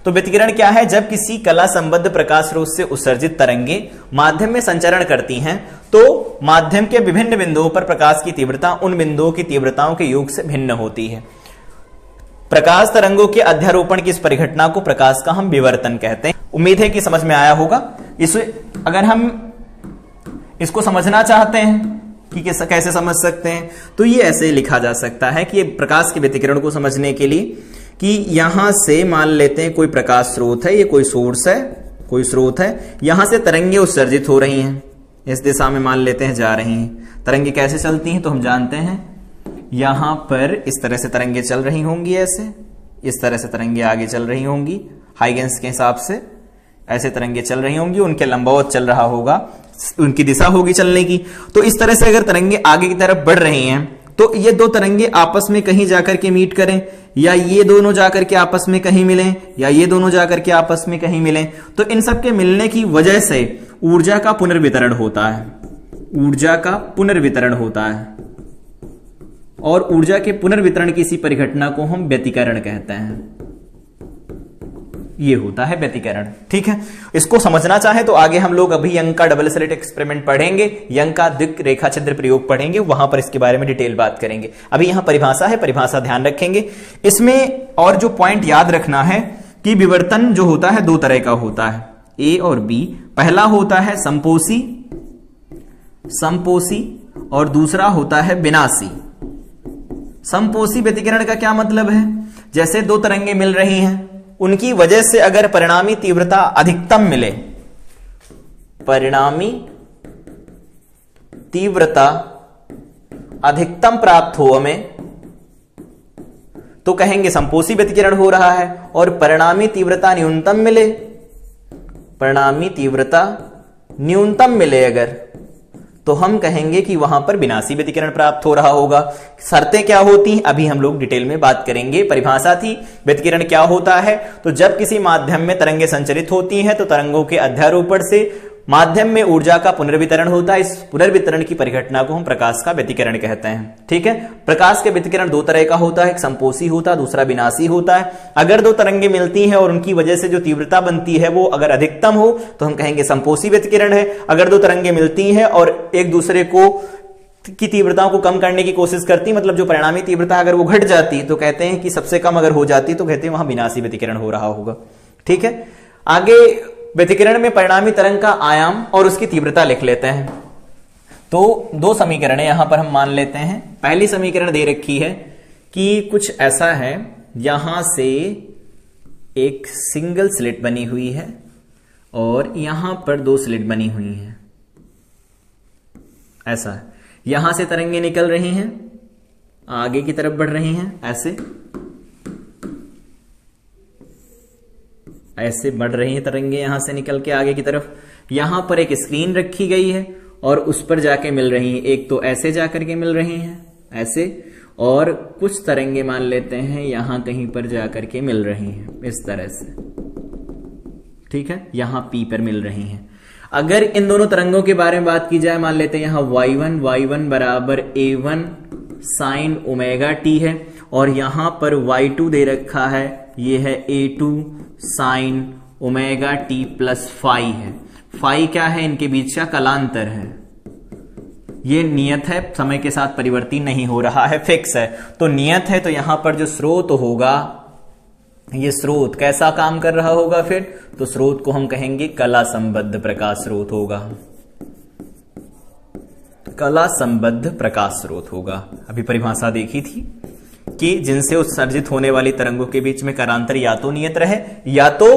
A: तो व्यतिकरण क्या है? जब किसी कला संबद्ध प्रकाश स्रोत से उत्सर्जित तरंगे माध्यम में संचरण करती हैं तो माध्यम के विभिन्न बिंदुओं पर प्रकाश की तीव्रता उन बिंदुओं की तीव्रताओं के योग से भिन्न होती है। प्रकाश तरंगों के अध्यारोपण की इस परिघटना को प्रकाश का हम विवर्तन कहते हैं। उम्मीद है कि समझ में आया होगा। इसे अगर हम इसको समझना चाहते हैं कि कैसे समझ सकते हैं तो ये ऐसे लिखा जा सकता है कि ये प्रकाश के व्यतिकरण को समझने के लिए कि यहां से मान लेते हैं कोई प्रकाश स्रोत है, ये कोई सोर्स है, कोई स्रोत है, यहां से तरंगे उत्सर्जित हो रही हैं, इस दिशा में मान लेते हैं जा रही हैं। तरंगे कैसे चलती हैं तो हम जानते हैं, यहां पर इस तरह से तरंगे चल रही होंगी, ऐसे इस तरह से तरंगे आगे चल रही होंगी, हाइगेंस के हिसाब से ऐसे तरंगे चल रही होंगी, उनके लंबवत चल रहा होगा, उनकी दिशा होगी चलने की। तो इस तरह से अगर तरंगे आगे की तरफ बढ़ रही हैं तो ये दो तरंगे आपस में कहीं जाकर के मीट करें, या ये दोनों जाकर के आपस में कहीं मिलें, या ये दोनों जाकर के आपस में कहीं मिलें, तो इन सब के मिलने की वजह से ऊर्जा का पुनर्वितरण होता है। ऊर्जा का पुनर्वितरण होता है और ऊर्जा के पुनर्वितरण की इसी परिघटना को हम व्यतिकरण कहते हैं। ये होता है व्यतिकरण। ठीक है, इसको समझना चाहे तो आगे हम लोग अभी यंग का डबल स्लिट एक्सपेरिमेंट पढ़ेंगे, यंग का द्विक रेखा छिद्र प्रयोग पढ़ेंगे, वहां पर इसके बारे में डिटेल बात करेंगे। अभी यहां परिभाषा है, परिभाषा ध्यान रखेंगे इसमें। और जो पॉइंट याद रखना है कि विवर्तन जो होता है दो तरह का होता है, ए और बी। पहला होता है संपोषी, संपोषी, और दूसरा होता है विनाशी। संपोषी व्यतिकरण का क्या मतलब है? जैसे दो तरंगे मिल रही हैं, उनकी वजह से अगर परिणामी तीव्रता अधिकतम मिले, परिणामी तीव्रता अधिकतम प्राप्त हो हमें, तो कहेंगे संपोषी व्यतिकरण हो रहा है। और परिणामी तीव्रता न्यूनतम मिले, परिणामी तीव्रता न्यूनतम मिले अगर, तो हम कहेंगे कि वहां पर विनाशी व्यतिकरण प्राप्त हो रहा होगा। शर्तें क्या होती हैं अभी हम लोग डिटेल में बात करेंगे। परिभाषा थी व्यतिकरण क्या होता है, तो जब किसी माध्यम में तरंगे संचरित होती हैं तो तरंगों के अध्यारोपण से माध्यम में ऊर्जा का पुनर्वितरण होता है। इस पुनर्वितरण की परिघटना को हम प्रकाश का व्यतिकरण कहते हैं। ठीक है, प्रकाश के व्यतिकरण दो तरह का होता है, एक संपोषी होता है, दूसरा विनाशी होता है। अगर दो तरंगे मिलती हैं और उनकी वजह से जो तीव्रता बनती है वो अगर अधिकतम हो तो हम कहेंगे संपोषी व्यतिकरण है। अगर दो तरंगे मिलती हैं और एक दूसरे को की तीव्रताओं को कम करने की कोशिश करती, मतलब जो परिणामी तीव्रता अगर वो घट जाती तो कहते हैं कि सबसे कम अगर हो जाती तो कहते हैं वहां विनाशी व्यतिकरण हो रहा होगा। ठीक है, आगे व्यतिकरण में परिणामी तरंग का आयाम और उसकी तीव्रता लिख लेते हैं। तो दो समीकरण यहां पर हम मान लेते हैं। पहली समीकरण दे रखी है कि कुछ ऐसा है, यहां से एक सिंगल स्लिट बनी हुई है और यहां पर दो स्लिट बनी हुई हैं, ऐसा है। यहां से तरंगे निकल रही हैं, आगे की तरफ बढ़ रही हैं, ऐसे ऐसे बढ़ रही हैं तरंगे यहां से निकल के आगे की तरफ। यहां पर एक स्क्रीन रखी गई है और उस पर जाके मिल रही हैं, एक तो ऐसे जाकर के मिल रही हैं ऐसे, और कुछ तरंगे मान लेते हैं यहां कहीं पर जाकर के मिल रही हैं इस तरह से। ठीक है, यहां पी पर मिल रही हैं। अगर इन दोनों तरंगों के बारे में बात की जाए, मान लेते हैं यहां y1 बराबर a1 साइन ओमेगा टी है और यहां पर y2 दे रखा है, ये है a2 sine omega t plus phi है। फाई क्या है? इनके बीच का कलांतर है। ये नियत है, समय के साथ परिवर्तित नहीं हो रहा है, फिक्स है। तो नियत है तो यहां पर जो स्रोत होगा, ये स्रोत कैसा काम कर रहा होगा फिर? तो स्रोत को हम कहेंगे कला संबद्ध प्रकाश स्रोत होगा, कला संबद्ध प्रकाश स्रोत होगा। अभी परिभाषा देखी थी कि जिनसे उत्सर्जित होने वाली तरंगों के बीच में करांतर या तो नियत रहे या तो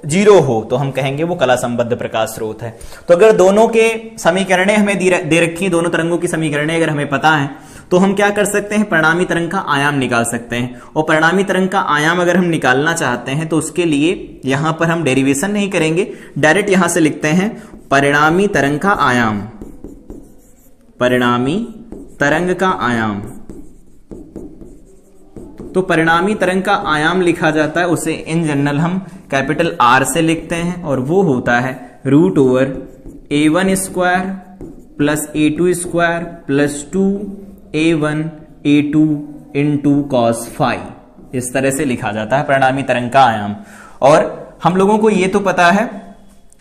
A: जीरो हो, तो हम कहेंगे वो कला संबद्ध प्रकाश स्रोत है। तो अगर दोनों के समीकरणें हमें दे रखी, दोनों तरंगों की समीकरणें अगर हमें पता है तो हम क्या कर सकते हैं, परिणामी तरंग का आयाम निकाल सकते हैं। और परिणामी तरंग का आयाम अगर हम निकालना चाहते हैं तो उसके लिए यहां पर हम डेरिवेशन नहीं करेंगे, डायरेक्ट यहां से लिखते हैं परिणामी तरंग का आयाम, परिणामी तरंग का आयाम। तो परिणामी तरंग का आयाम लिखा जाता है, उसे इन जनरल हम कैपिटल R से लिखते हैं, और वो होता है √A1 square plus A2 square plus 2A1 A2 into cos phi. इस तरह से लिखा जाता है परिणामी तरंग का आयाम। और हम लोगों को ये तो पता है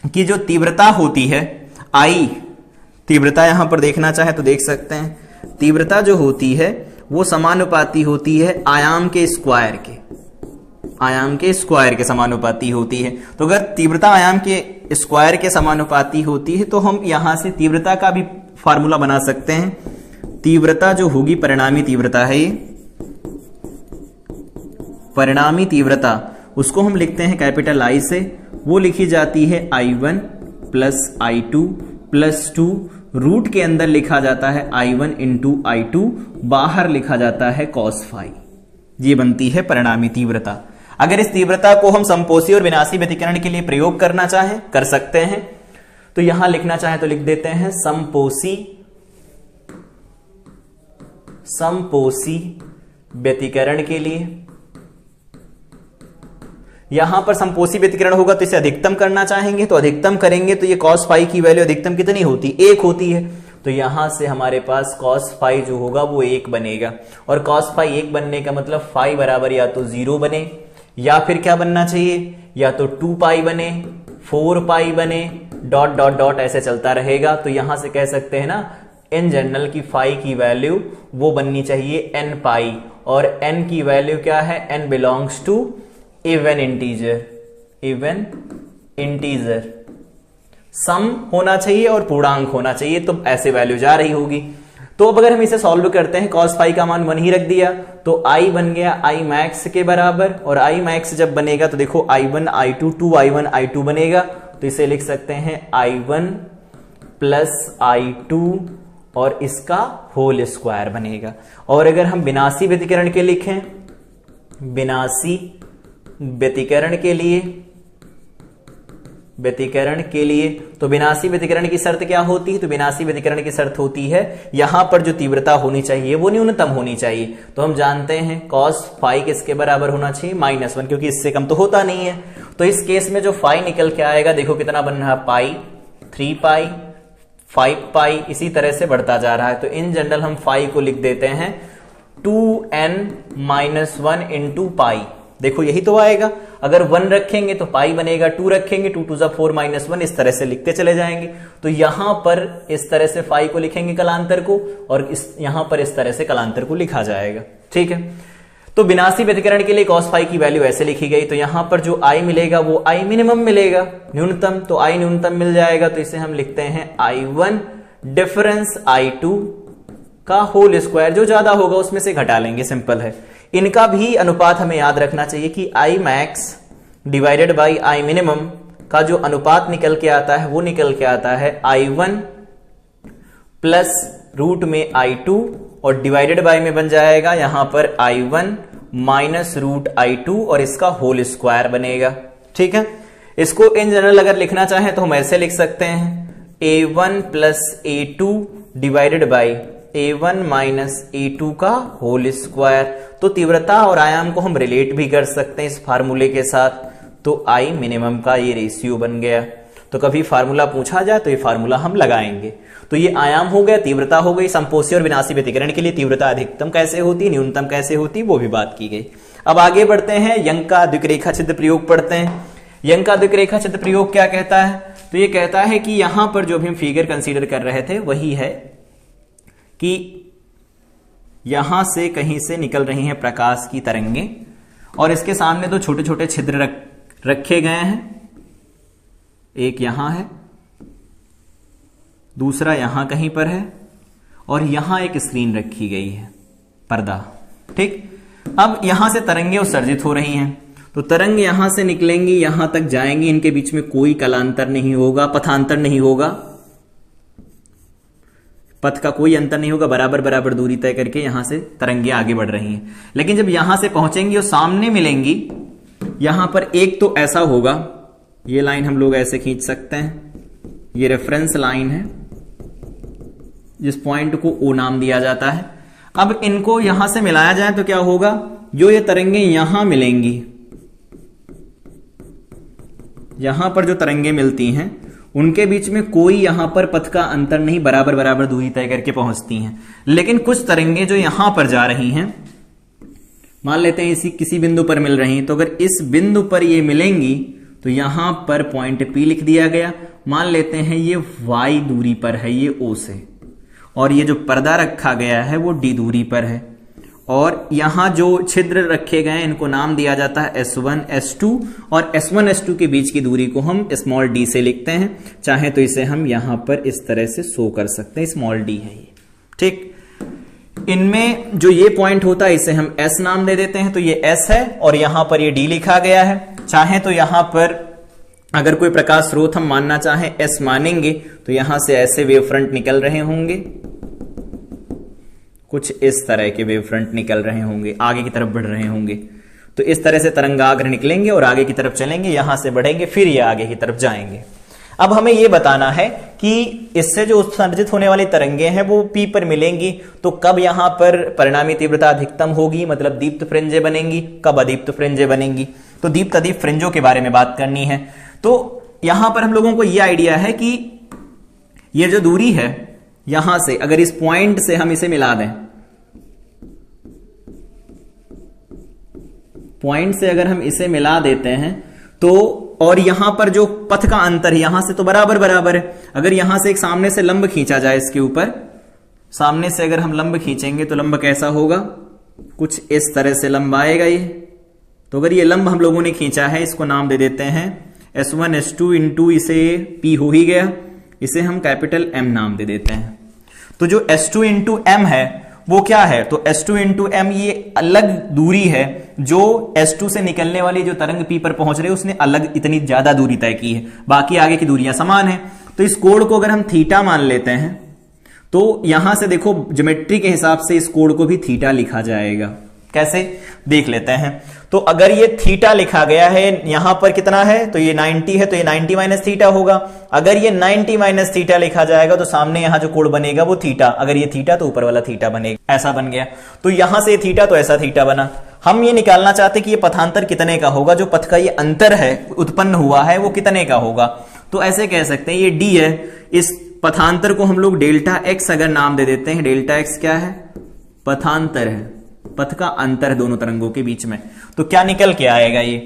A: कि जो तीव्रता होती है I, तीव्रता यहां पर देखना चाहे तो देख सकते हैं, तीव्रता जो होती है वो समानुपाती होती है आयाम के स्क्वायर के, आयाम के स्क्वायर के समानुपाती होती है। तो अगर तीव्रता आयाम के स्क्वायर के समानुपाती होती है तो हम यहां से तीव्रता का भी फार्मूला बना सकते हैं। तीव्रता जो होगी, परिणामी तीव्रता है ये, परिणामी तीव्रता उसको हम लिखते हैं कैपिटल I से, वो लिखी जाती है I1 plus I2 plus 2, root के अंदर लिखा जाता है I1 इंटू I2, बाहर लिखा जाता है cos फाई। ये बनती है परिणामी तीव्रता। अगर इस तीव्रता को हम समपोषी और विनाशी व्यतिकरण के लिए प्रयोग करना चाहें कर सकते हैं। तो यहां लिखना चाहें तो लिख देते हैं समपोषी व्यतिकरण के लिए। यहां पर समपोषी व्यतिकरण होगा तो इसे अधिकतम करना चाहेंगे तो अधिकतम करेंगे तो ये cos फाई की वैल्यू अधिकतम कितनी होती, 1 होती है। तो यहां से हमारे पास cos फाई जो होगा वो 1 बनेगा, और cos फाई 1 बनने का मतलब फाई बराबर या तो 0 बने या फिर क्या बनना चाहिए, या तो 2 पाई बने, 4 पाई बने, डॉट डॉट डॉट ऐसे चलता रहेगा। तो यहां से कह सकते हैं ना इन जनरल की फाई की वैल्यू वो बननी चाहिए n पाई, और n की वैल्यू क्या है, n belongs to even integer, sum होना चाहिए और पूर्णांक होना चाहिए, तो ऐसे वैल्यू जा रही होगी। तो अब अगर हम इसे सॉल्व करते हैं, cos फाई का मान 1 ही रख दिया तो I बन गया I मैक्स के बराबर, और I मैक्स जब बनेगा तो देखो I1 I2 2I1 I2 बनेगा, तो इसे लिख सकते हैं I1 प्लस I2 और इसका होल स्क्वायर बनेगा। और अगर हम विनाशी व्यतिकरण के लिखें, विनाशी व्यतिकरण के लिए तो विनाशी व्यतिकरण की शर्त क्या होती है, तो विनाशी व्यतिकरण की शर्त होती है यहां पर जो तीव्रता होनी चाहिए वो न्यूनतम होनी चाहिए। तो हम जानते हैं cos फाई किसके बराबर होना चाहिए, -1, क्योंकि इससे कम तो होता नहीं है। तो इस केस में जो फाई निकल के आएगा देखो कितना बन रहा है, पाई, 3 पाई, 5 पाई, इसी तरह से बढ़ता जा रहा है। तो इन जनरल हम फाई को लिख देते हैं 2n-1 इंटू पाई। देखो यही तो आएगा, अगर 1 रखेंगे तो पाई बनेगा, 2 रखेंगे 2 2 4 -1, इस तरह से लिखते चले जाएंगे। तो यहां पर इस तरह से फाई को लिखेंगे कलांतर को, और यहां पर इस तरह से कलांतर को लिखा जाएगा। ठीक है, तो विनाशी व्यतिकरण के लिए cos फाई की वैल्यू ऐसे लिखी गई। तो यहां पर जो I मिलेगा वो I मिनिमम मिलेगा, न्यूनतम, तो I न्यूनतम मिल जाएगा। तो इसे हम लिखते हैं I1 डिफरेंस I2 का होल स्क्वायर, जो ज्यादा होगा उसमें से घटा लेंगे, सिंपल है। इनका भी अनुपात हमें याद रखना चाहिए कि I max divided by I minimum का जो अनुपात निकल के आता है वो निकल के आता है I1 प्लस रूट में I2, और डिवाइडेड बाय में बन जाएगा यहां पर I1 माइनस रूट I2 और इसका होल स्क्वायर बनेगा। ठीक है, इसको इन जनरल अगर लिखना चाहें तो हम ऐसे लिख सकते हैं A1 plus A2 divided by A1 minus A2 का होल स्क्वायर। तो तीव्रता और आयाम को हम रिलेट भी कर सकते हैं इस फार्मूले के साथ। तो I मिनिमम का ये रेशियो बन गया। तो कभी फार्मूला पूछा जाए तो ये फार्मूला हम लगाएंगे। तो ये आयाम हो गया, तीव्रता हो गई। समपोषी और विनाशी व्यतिकरण के लिए तीव्रता अधिकतम कैसे होती, न्यूनतम कैसे होती, वो भी बात की गई। अब आगे बढ़ते हैं, यंग का द्विरेखा छिद्र प्रयोग पढ़ते हैं। यंग का द्विरेखा छिद्र प्रयोग क्या कहता है, तो ये कहता है कि यहां पर जो भी हम फिगर कंसीडर कर रहे थे वही है कि यहां से कहीं से निकल रही हैं प्रकाश की तरंगें, और इसके सामने दो छोटे छोटे छिद्र रखे गए हैं। एक यहां है, दूसरा यहां कहीं पर है, और यहां एक स्क्रीन रखी गई है, पर्दा। ठीक, अब यहां से तरंगें उत्सर्जित हो रही हैं, तो तरंग यहां से निकलेंगी, यहां तक जाएंगी, इनके बीच में कोई कलांतर नहीं होगा, पथांतर नहीं होगा। पथ का कोई अंतर नहीं होगा, बराबर बराबर दूरी तय करके यहां से तरंगे आगे बढ़ रही हैं। लेकिन जब यहां से पहुंचेंगी और सामने मिलेंगी, यहां पर एक तो ऐसा होगा, ये लाइन हम लोग ऐसे खींच सकते हैं, ये रेफरेंस लाइन है जिस पॉइंट को ओ नाम दिया जाता है। अब इनको यहां से मिलाया जाए तो क्या होगा, जो ये तरंगे यहां मिलेंगी, यहां पर जो तरंगे मिलती हैं उनके बीच में कोई यहां पर पथ का अंतर नहीं, बराबर बराबर दूरी तय करके पहुंचती हैं। लेकिन कुछ तरंगे जो यहां पर जा रही हैं, मान लेते हैं इसी किसी बिंदु पर मिल रही हैं, तो अगर इस बिंदु पर ये मिलेंगी तो यहां पर पॉइंट P लिख दिया गया। मान लेते हैं ये y दूरी पर है, ये O से, और ये जो पर्दा रखा गया है वो D दूरी पर है, और यहां जो छिद्र रखे गए हैं इनको नाम दिया जाता है S1 S2, और S1 S2 के बीच की दूरी को हम स्मॉल d से लिखते हैं। चाहे तो इसे हम यहां पर इस तरह से शो कर सकते हैं, स्मॉल d है ये, ठीक। इनमें जो ये पॉइंट होता है इसे हम S नाम दे देते हैं, तो ये S है और यहां पर ये D लिखा गया है। चाहे तो यहां पर अगर कोई प्रकाश स्रोत हम मानना चाहें S मानेंगे तो यहां से ऐसे वेव फ्रंट निकल रहे होंगे, कुछ इस तरह के वेव फ्रंट निकल रहे होंगे, आगे की तरफ बढ़ रहे होंगे। तो इस तरह से तरंगाग्र निकलेंगे और आगे की तरफ चलेंगे, यहां से बढ़ेंगे, फिर ये आगे की तरफ जाएंगे। अब हमें यह बताना है कि इससे जो उत्सर्जित होने वाली तरंगे हैं वो P पर मिलेंगी तो कब यहां पर परिणामी तीव्रता अधिकतम होगी, मतलब दीप्त फ्रिंजें बनेंगी, कब अदीप्त फ्रिंजें बनेंगी। तो दीप्त अदीप्त फ्रिंजों के बारे में बात करनी है। तो यहां पर हम लोगों को यह आइडिया है कि ये जो दूरी है यहां से, अगर इस पॉइंट से हम इसे मिला दें, पॉइंट से अगर हम इसे मिला देते हैं तो, और यहां पर जो पथ का अंतर है यहां से तो बराबर बराबर है। अगर यहां से एक सामने से लंब खींचा जाए इसके ऊपर, सामने से अगर हम लंब खींचेंगे तो लंब कैसा होगा, कुछ इस तरह से लंब आएगा ये। तो अगर ये लंब हम लोगों ने खींचा है, इसको नाम दे देते हैं S1 S2 इंटू, इसे P हो ही गया, इसे हम कैपिटल M नाम दे देते हैं। तो जो S2 इंटू M है वो क्या है, तो S2 इंटू M ये अलग दूरी है, जो S2 से निकलने वाली जो तरंग P पर पहुंच रही है उसने अलग इतनी ज्यादा दूरी तय की है, बाकी आगे की दूरियां समान है। तो इस कोण को अगर हम थीटा मान लेते हैं तो यहां से देखो ज्योमेट्री के हिसाब से इस कोण को भी थीटा लिखा जाएगा। कैसे देख लेते हैं। तो अगर ये थीटा लिखा गया है, यहां पर कितना है, तो ये 90 है, तो ये 90 माइनस थीटा होगा। अगर ये 90 माइनस थीटा लिखा जाएगा तो सामने यहां जो कोण बनेगा वो थीटा, अगर ये थीटा तो ऊपर वाला थीटा बनेगा, ऐसा बन गया। तो यहां से थीटा तो ऐसा थीटा बना। हम ये निकालना चाहते कि ये पथांतर कितने का होगा, जो पथ का ये अंतर है उत्पन्न हुआ है वो कितने का होगा। तो ऐसे कह सकते हैं ये डी है, इस पथांतर को हम लोग डेल्टा एक्स अगर नाम दे देते हैं। डेल्टा एक्स क्या है, पथांतर है, पथ का अंतर है दोनों तरंगों के बीच में। तो क्या निकल के आएगा ये,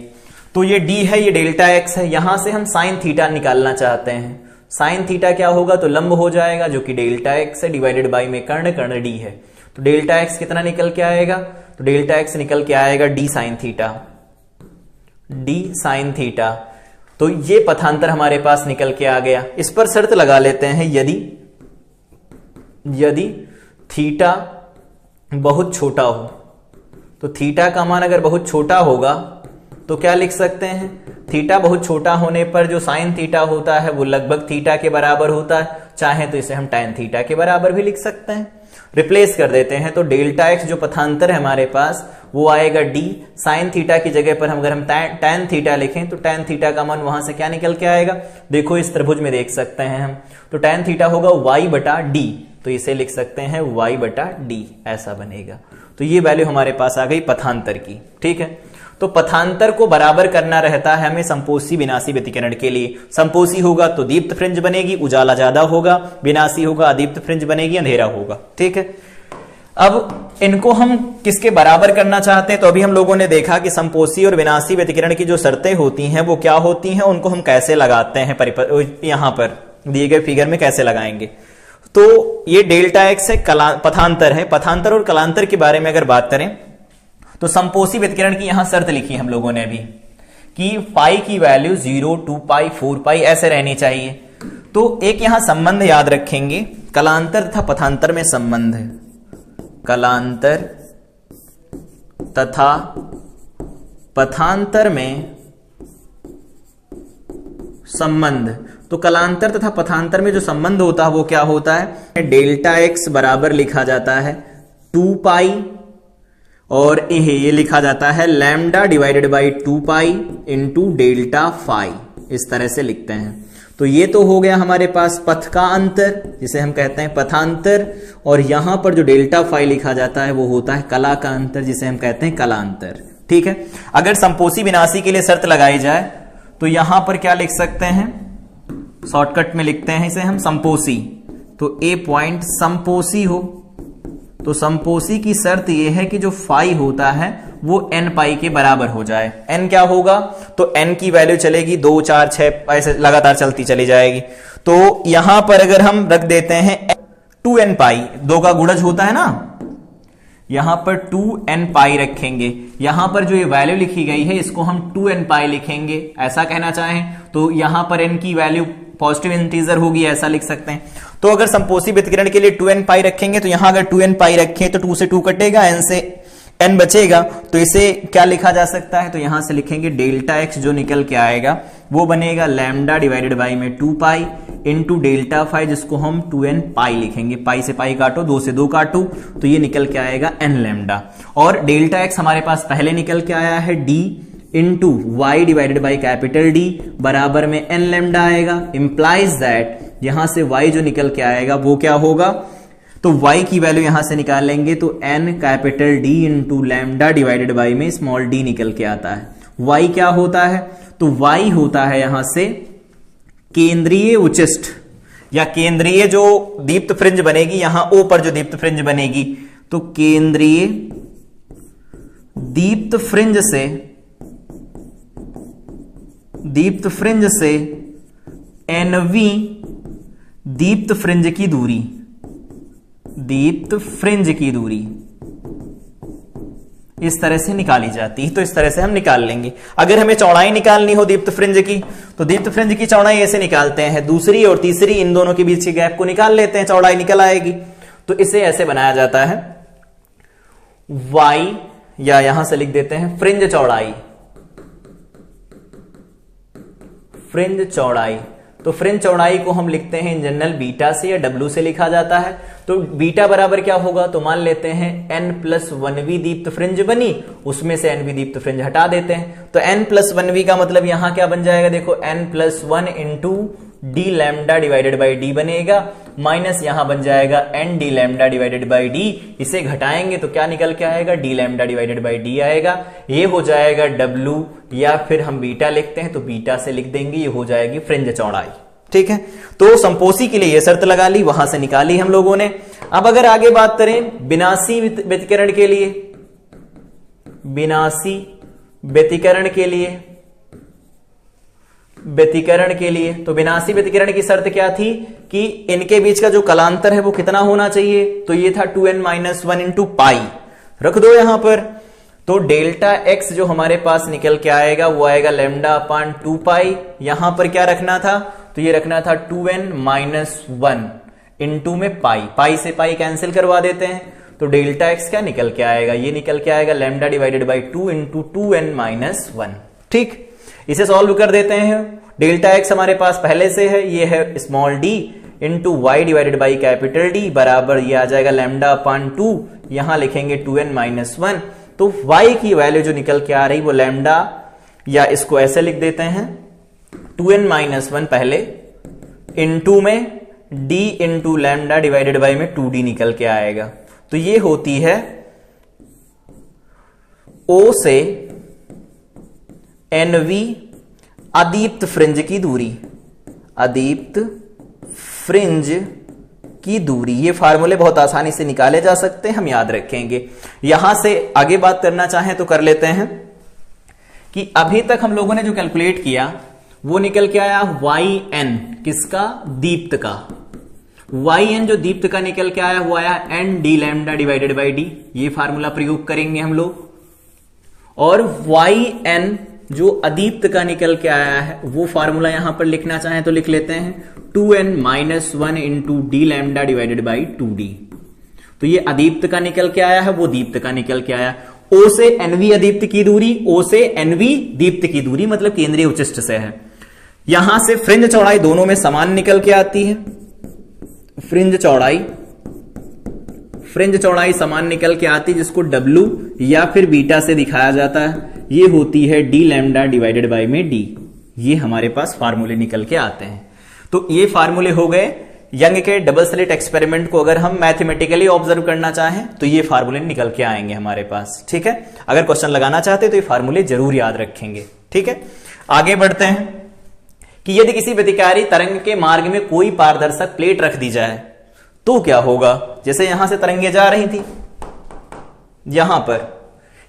A: तो ये d है, ये डेल्टा एक्स है। यहां से हम साइन थीटा निकालना चाहते हैं। साइन थीटा क्या होगा, तो लंब हो जाएगा जो कि डेल्टा एक्स है, डिवाइडेड बाई में कर्ण, कर्ण d है। तो डेल्टा एक्स कितना निकल के आएगा, तो डेल्टा एक्स निकल के आएगा d sine theta, d sine theta. तो ये पथांतर हमारे पास निकल के आ गया। इस पर शर्त लगा लेते हैं, यदि थीटा बहुत छोटा हो, तो थीटा का मान अगर बहुत छोटा होगा तो क्या लिख सकते हैं, थीटा बहुत छोटा होने पर जो साइन थीटा होता है वो लगभग थीटा के बराबर होता है। चाहे तो इसे हम टैन थीटा के बराबर भी लिख सकते हैं। रिप्लेस कर देते हैं तो डेल्टा एक्स जो पथांतर है हमारे पास वो आएगा डी। साइन थीटा की जगह पर हम अगर हम टैन थीटा लिखें तो टैन थीटा का मान वहां से क्या निकल के आएगा, देखो इस त्रिभुज में देख सकते हैं हम। तो टैन थीटा होगा y बटा डी, तो इसे लिख सकते हैं y बटा डी, ऐसा बनेगा। तो ये वैल्यू हमारे पास आ गई पथांतर की। ठीक है, तो पथांतर को बराबर करना रहता है हमें संपोषी विनाशी व्यतिकरण के लिए। संपोषी होगा तो दीप्त फ्रिंज बनेगी, उजाला ज्यादा होगा। विनाशी होगा, अदीप्त फ्रिंज बनेगी, अंधेरा होगा। ठीक है, अब इनको हम किसके बराबर करना चाहते हैं, तो अभी हम लोगों ने देखा कि संपोषी और विनाशी व्यतिकरण की जो शर्तें होती हैं वो क्या होती हैं, उनको हम कैसे लगाते हैं, यहां पर दिए गए फिगर में कैसे लगाएंगे। तो ये डेल्टा एक्स है, पथांतर है। पथांतर और कलांतर के बारे में अगर बात करें तो संपोषी व्यतिकरण की यहां शर्त लिखी हम लोगों ने अभी कि फाई की वैल्यू 0, 2 पाई, 4 पाई ऐसे रहनी चाहिए। तो एक यहां संबंध याद रखेंगे, कलांतर तथा पथांतर में संबंध है। कलांतर तथा पथांतर में संबंध। तो कलांतर तथा पथांतर में जो संबंध होता है वो क्या होता है, डेल्टा एक्स बराबर लिखा जाता है 2 पाई और ये लिखा जाता है lambda divided by 2 pi into delta phi, इस तरह से लिखते हैं। तो ये तो हो गया हमारे पास पथ का अंतर जिसे हम कहते हैं पथांतर, और यहां पर जो डेल्टा फाई लिखा जाता है वो होता है कला का अंतर जिसे हम कहते हैं कलांतर। ठीक है, अगर संपोषी विनाशी के लिए शर्त लगाई जाए तो यहां पर क्या लिख सकते हैं, शॉर्टकट में लिखते हैं इसे हम संपोषी। तो ए पॉइंट संपोषी हो तो संपोषी की शर्त यह है कि जो फाई होता है वो n पाई के बराबर हो जाए। n क्या होगा, तो n की वैल्यू चलेगी 2, 4, 6 ऐसे लगातार चलती चली जाएगी। तो यहां पर अगर हम रख देते हैं 2n पाई, 2 का गुणज होता है ना, यहां पर 2n पाई रखेंगे। यहां पर जो ये वैल्यू लिखी गई है इसको हम 2n पाई लिखेंगे, ऐसा कहना चाहें तो यहां पर n की वैल्यू पॉजिटिव इंटीजर होगी, ऐसा लिख सकते हैं। तो अगर संपोषी व्यतिकरण के लिए 2n पाई रखेंगे तो यहां अगर 2n पाई रखें तो 2 से 2 कटेगा, n से n बचेगा, तो इसे क्या लिखा जा सकता है, तो यहां से लिखेंगे डेल्टा एक्स जो निकल के आएगा वो बनेगा लैम्डा डिवाइडेड बाई में 2 पाई इंटू डेल्टा फाई जिसको हम 2n पाई लिखेंगे। पाई से पाई काटो, 2 से 2 काटो, तो ये निकल के आएगा n लैम्डा। और डेल्टा एक्स हमारे पास पहले निकल के आया है d into y divided by capital D बराबर में n लैम्डा आएगा। इंप्लाइज दैट यहां से y जो निकल के आएगा वो क्या होगा, तो y की वैल्यू यहां से निकाल लेंगे तो n capital D into lambda divided by में स्मॉल d निकल के आता है। y क्या होता है, तो y होता है यहां से केंद्रीय उचिष्ठ या केंद्रीय जो दीप्त फ्रिंज बनेगी, यहां O पर जो दीप्त फ्रिंज बनेगी, तो केंद्रीय दीप्त फ्रिंज से NV दीप्त फ्रिंज की दूरी, दीप्त फ्रिंज की दूरी इस तरह से निकाली जाती है। तो इस तरह से हम निकाल लेंगे। अगर हमें चौड़ाई निकालनी हो दीप्त फ्रिंज की, तो दीप्त फ्रिंज की चौड़ाई ऐसे निकालते हैं, दूसरी और तीसरी इन दोनों के बीच के गैप को निकाल लेते हैं, चौड़ाई निकल आएगी। तो इसे ऐसे बनाया जाता है y, या यहां से लिख देते हैं फ्रिंज चौड़ाई, फ्रिंज चौड़ाई। तो फ्रिंज चौड़ाई को हम लिखते हैं इन जनरल बीटा से या W से लिखा जाता है। तो बीटा बराबर क्या होगा, तो मान लेते हैं n+1v दीप्त फ्रिंज बनी, उसमें से nv दीप्त फ्रिंज हटा देते हैं। तो n+1v का मतलब यहां क्या बन जाएगा, देखो n+1 into d lambda divided by d बनेगा, माइनस यहां बन जाएगा n d lambda divided by d। इसे घटाएंगे तो क्या निकल के आएगा, d lambda divided by d आएगा। ये हो जाएगा W, या फिर हम बीटा लिखते हैं तो बीटा से लिख देंगे, ये हो जाएगी फ्रिंज चौड़ाई। ठीक है, तो संपोषी के लिए यह शर्त लगा ली, वहां से निकाली हम लोगों ने। अब अगर आगे बात करें विनाशी व्यतिकरण के लिए, विनाशी व्यतिकरण के लिए, तो विनाशी व्यतिकरण की शर्त क्या थी कि इनके बीच का जो कलांतर है वो कितना होना चाहिए, तो ये था 2n-1 इंटू पाई, रख दो यहां पर। तो डेल्टा एक्स जो हमारे पास निकल के आएगा वो आएगा लैम्डा अपान 2 पाई। यहां पर क्या रखना था, तो ये रखना था 2n-1 इंटू में पाई, पाई से पाई कैंसिल करवा देते हैं। तो डेल्टा एक्स क्या निकल के आएगा, ये निकल के आएगा lambda divided by 2 into 2n-1। ठीक, इसे सॉल्व कर देते हैं। डेल्टा एक्स हमारे पास पहले से है, ये है small d into y divided by capital D बराबर ये आ जाएगा लैम्डा अपान 2, यहां लिखेंगे 2n-1। तो y की वैल्यू जो निकल के आ रही वो लैम्डा, या इसको ऐसे लिख देते हैं 2n-1 पहले इंटू में d into lambda divided by में 2d निकल के आएगा। तो ये होती है O से NV अदीप्त फ्रिंज की दूरी, अदीप्त फ्रिंज की दूरी। ये फार्मूले बहुत आसानी से निकाले जा सकते हैं, हम याद रखेंगे। यहां से आगे बात करना चाहें तो कर लेते हैं कि अभी तक हम लोगों ने जो कैलकुलेट किया वो निकल के आया yn, किसका, दीप्त का। yn जो दीप्त का निकल के आया वो आया n d lambda divided by d, ये फार्मूला प्रयोग करेंगे हम लोग। और yn जो अदीप्त का निकल के आया है वो फार्मूला यहां पर लिखना चाहें तो लिख लेते हैं 2n-1 into D lambda divided by 2d। तो ये अदीप्त का निकल के आया है, वो दीप्त का निकल के आया। O से NV अदीप्त की दूरी, O से NV दीप्त की दूरी मतलब केंद्रीय उचिष्ठ से है। यहां से फ्रिंज चौड़ाई दोनों में समान निकल के आती है, फ्रिंज चौड़ाई समान निकल के आती है, जिसको W या फिर बीटा से दिखाया जाता है। ये होती है d लैम्डा डिवाइडेड बाय में d। ये हमारे पास फार्मूले निकल के आते हैं। तो ये फार्मूले हो गए यंग के डबल स्लिट एक्सपेरिमेंट को अगर हम मैथमेटिकली ऑब्जर्व करना चाहें तो ये फार्मूले निकल के आएंगे हमारे पास। ठीक है, अगर क्वेश्चन लगाना चाहते हैं तो ये फार्मूले जरूर याद रखेंगे। ठीक है, आगे बढ़ते हैं कि यदि किसी व्यतिकारी तरंग के मार्ग में कोई पारदर्शक प्लेट रख दी जाए तो क्या होगा। जैसे यहां से तरंगे जा रही थी, यहां पर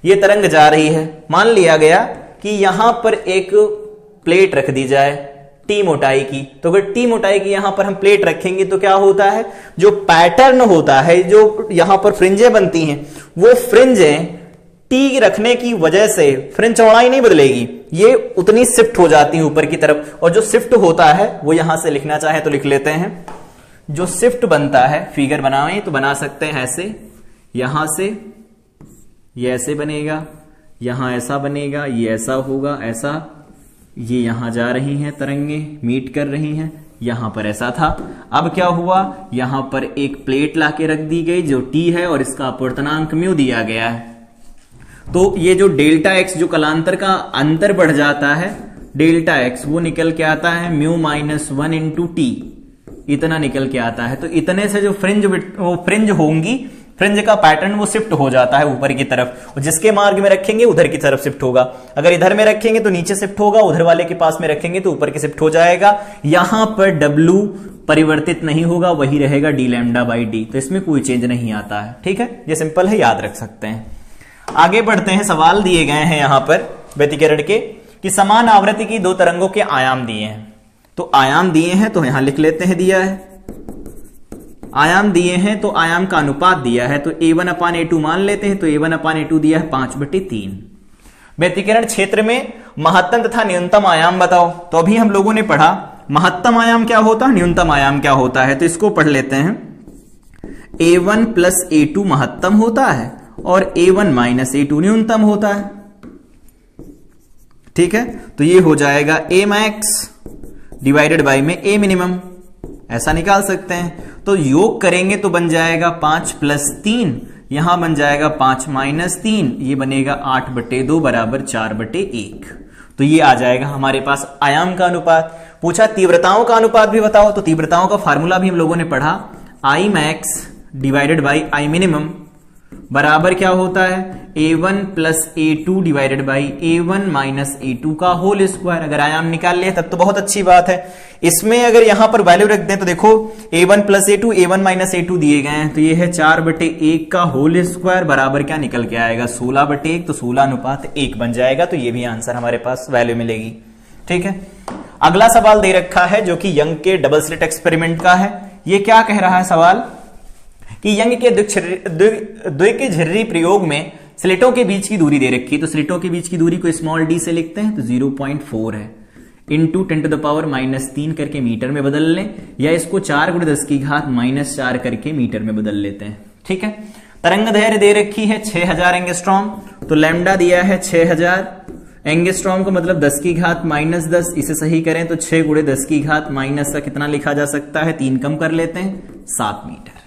A: ये तरंग जा रही है, मान लिया गया कि यहां पर एक प्लेट रख दी जाए टी मोटाई की। तो अगर टी मोटाई की यहां पर हम प्लेट रखेंगे तो क्या होता है, जो पैटर्न होता है, जो यहां पर फ्रिंजें बनती हैं, वो फ्रिंजें टी रखने की वजह से फ्रिंज चौड़ाई नहीं बदलेगी, ये उतनी शिफ्ट हो जाती है ऊपर की तरफ। और जो शिफ्ट होता है वो यहां से लिखना चाहे तो लिख लेते हैं। जो शिफ्ट बनता है, फिगर बनाएं तो बना सकते हैं ऐसे, यहां से ये ऐसे बनेगा, यहां ऐसा बनेगा, ये ऐसा होगा, ऐसा, ये यहां जा रही हैं तरंगे, मीट कर रही हैं, यहां पर ऐसा था। अब क्या हुआ, यहां पर एक प्लेट लाके रख दी गई जो टी है और इसका अपवर्तनांक म्यू दिया गया है। तो ये जो डेल्टा एक्स, जो कलांतर का अंतर बढ़ जाता है, डेल्टा एक्स, वो निकल के आता है म्यू -1 इंटू टी, इतना निकल के आता है। तो इतने से जो फ्रिंज होंगी, फ्रिंज का पैटर्न वो शिफ्ट हो जाता है ऊपर की तरफ, और जिसके मार्ग में रखेंगे उधर की तरफ शिफ्ट होगा। अगर इधर में रखेंगे तो नीचे शिफ्ट होगा, उधर वाले के पास में रखेंगे तो ऊपर की शिफ्ट हो जाएगा। यहां पर W परिवर्तित नहीं होगा, वही रहेगा d लैम्डा बाई d। तो इसमें कोई चेंज नहीं आता है। ठीक है, ये सिंपल है, याद रख सकते हैं। आगे बढ़ते हैं, सवाल दिए गए हैं यहां पर व्यतिकरण के कि समान आवृत्ति की दो तरंगों के आयाम दिए हैं। तो आयाम दिए हैं तो यहां लिख लेते हैं, दिया है आयाम दिए हैं तो आयाम का अनुपात दिया है, तो A1/A2 मान लेते हैं। तो A1/A2 दिया है 5/3। व्यतिकरण क्षेत्र में महत्तम तथा न्यूनतम आयाम बताओ। तो अभी हम लोगों ने पढ़ा महत्तम आयाम क्या होता है, न्यूनतम आयाम क्या होता है। तो इसको पढ़ लेते हैं। A1 + A2 महत्तम होता है और A1 - A2 न्यूनतम होता है। ठीक है, तो ये हो जाएगा A max डिवाइडेड बाई में A मिनिमम, ऐसा निकाल सकते हैं। तो योग करेंगे तो बन जाएगा 5 + 3, यहां बन जाएगा 5 - 3, ये बनेगा 8/2 बराबर 4/1। तो ये आ जाएगा हमारे पास आयाम का अनुपात। पूछा तीव्रताओं का अनुपात भी बताओ। तो तीव्रताओं का फार्मूला भी हम लोगों ने पढ़ा, I max divided by I minimum बराबर क्या होता है, A1 + A2 divided by A1 - A2 का होल स्क्वायर। अगर आयाम निकाल लिया तब तो बहुत अच्छी बात है। इसमें अगर यहां पर वैल्यू रख दें तो देखो A1 + A2 A1 - A2 दिए गए हैं, तो ये है 4/1 का होल स्क्वायर बराबर क्या निकल के आएगा, 16/1। तो 16:1 बन जाएगा। तो ये भी आंसर हमारे पास वैल्यू मिलेगी। ठीक है, अगला सवाल दे रखा है जो कि यंग के डबल स्लिट एक्सपेरिमेंट का है। ये क्या कह रहा है सवाल कि यंग के द्विक-झिर्री प्रयोग में स्लिटों के बीच की दूरी दे रखी है। तो स्लिटों के बीच की दूरी को स्मॉल d से लिखते हैं, तो 0.4 है, इंटू 10⁻³ करके मीटर में बदल लें, या इसको 4 × 10⁻⁻4 करके मीटर में बदल लेते हैं। ठीक है, तरंग दैर्घ्य दे रखी है 6000 एंगस्ट्रॉम। तो लैम्डा दिया है 6000 एंगस्ट्रॉम को, मतलब 10⁻10। इसे सही करें तो 6 × 10⁻⁻ का कितना लिखा जा सकता है, 3 कम कर लेते हैं, 7 मीटर।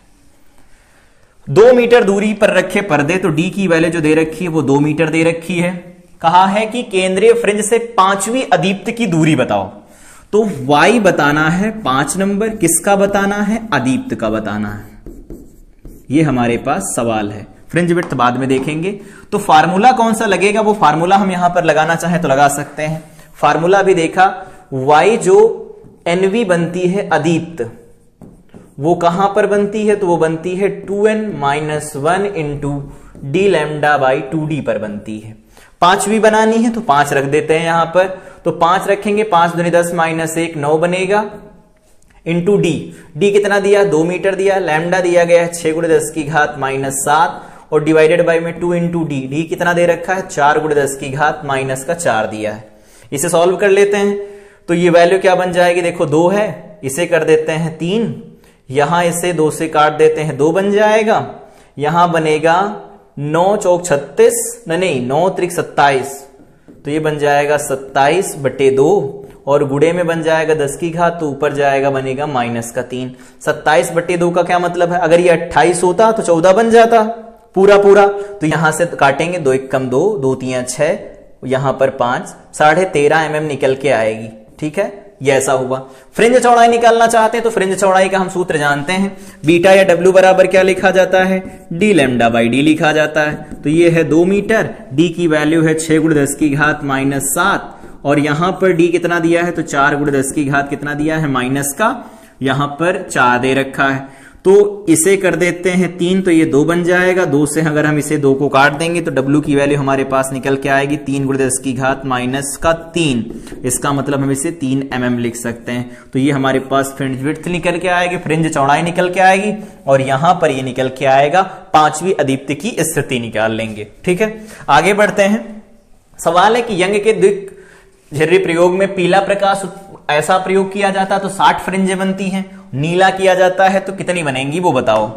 A: 2 मीटर दूरी पर रखे पर्दे, तो d की वैल्यू जो दे रखी है वो 2 मीटर दे रखी है। कहा है कि केंद्रीय फ्रिंज से 5वीं अदीप्त की दूरी बताओ। तो y बताना है 5 नंबर, किसका बताना है, अदीप्त का बताना है। ये हमारे पास सवाल है। फ्रिंज विड्थ बाद में देखेंगे। तो फार्मूला कौन सा लगेगा, वो फार्मूला हम यहां पर लगाना चाहें तो लगा सकते हैं। फार्मूला भी देखा, y जो NV बनती है अदीप्त, वो कहां पर बनती है, तो वो बनती है 2n - 1 into d lambda by 2d पर बनती है। 5वीं बनानी है तो 5 रख देते हैं यहां पर। तो 5 रखेंगे, 5 दूनी 10 - 1 9 बनेगा, इंटू d कितना दिया, 2 मीटर दिया। लैम्डा दिया गया है 6 × 10⁻⁻7 और डिवाइडेड बाई में 2 इंटू d कितना दे रखा है, 4 × 10⁻⁻4 दिया है। इसे सॉल्व कर लेते हैं तो ये वैल्यू क्या बन जाएगी, देखो 2 है, इसे कर देते हैं 3, यहां इसे 2 से काट देते हैं, 2 बन जाएगा। यहां बनेगा 9 चौक 36, नहीं 9 त्रिक 27, तो ये बन जाएगा 27/2 और गुड़े में बन जाएगा 10 की घात, तो ऊपर जाएगा बनेगा -3। 27/2 का क्या मतलब है, अगर ये 28 होता तो 14 बन जाता पूरा पूरा। तो यहां से काटेंगे, 2 1 कम 2, 2 3 6, यहां पर 5, 13.5 mm निकल के आएगी। ठीक है, ये ऐसा हुआ। फ्रिंज चौड़ाई निकालना चाहते हैं तो फ्रिंज चौड़ाई का हम सूत्र जानते हैं, बीटा या डब्ल्यू बराबर क्या लिखा जाता है, डी लैम्डा बाई डी लिखा जाता है। तो ये है 2 मीटर, डी की वैल्यू है 6 × 10 की घात -7, और यहां पर डी कितना दिया है, तो 4 × 10 की घात कितना दिया है, माइनस का, यहां पर 4 दे रखा है। तो इसे कर देते हैं 3, तो ये 2 बन जाएगा। 2 से अगर हम इसे 2 को काट देंगे तो W की वैल्यू हमारे पास निकल के आएगी 3 × 10 की घात -3। इसका मतलब हम इसे 3 mm लिख सकते हैं। तो ये हमारे पास फ्रिंज विड्थ निकल के आएगी, फ्रिंज चौड़ाई निकल के आएगी, और यहां पर ये निकल के आएगा 5वीं अदीप्ति की स्थिति निकाल लेंगे। ठीक है, आगे बढ़ते हैं। सवाल है कि यंग के द्विझर्री प्रयोग में पीला प्रकाश ऐसा प्रयोग किया जाता है तो 60 फ्रिंजें बनती हैं, नीला किया जाता है तो कितनी बनेंगी वो बताओ।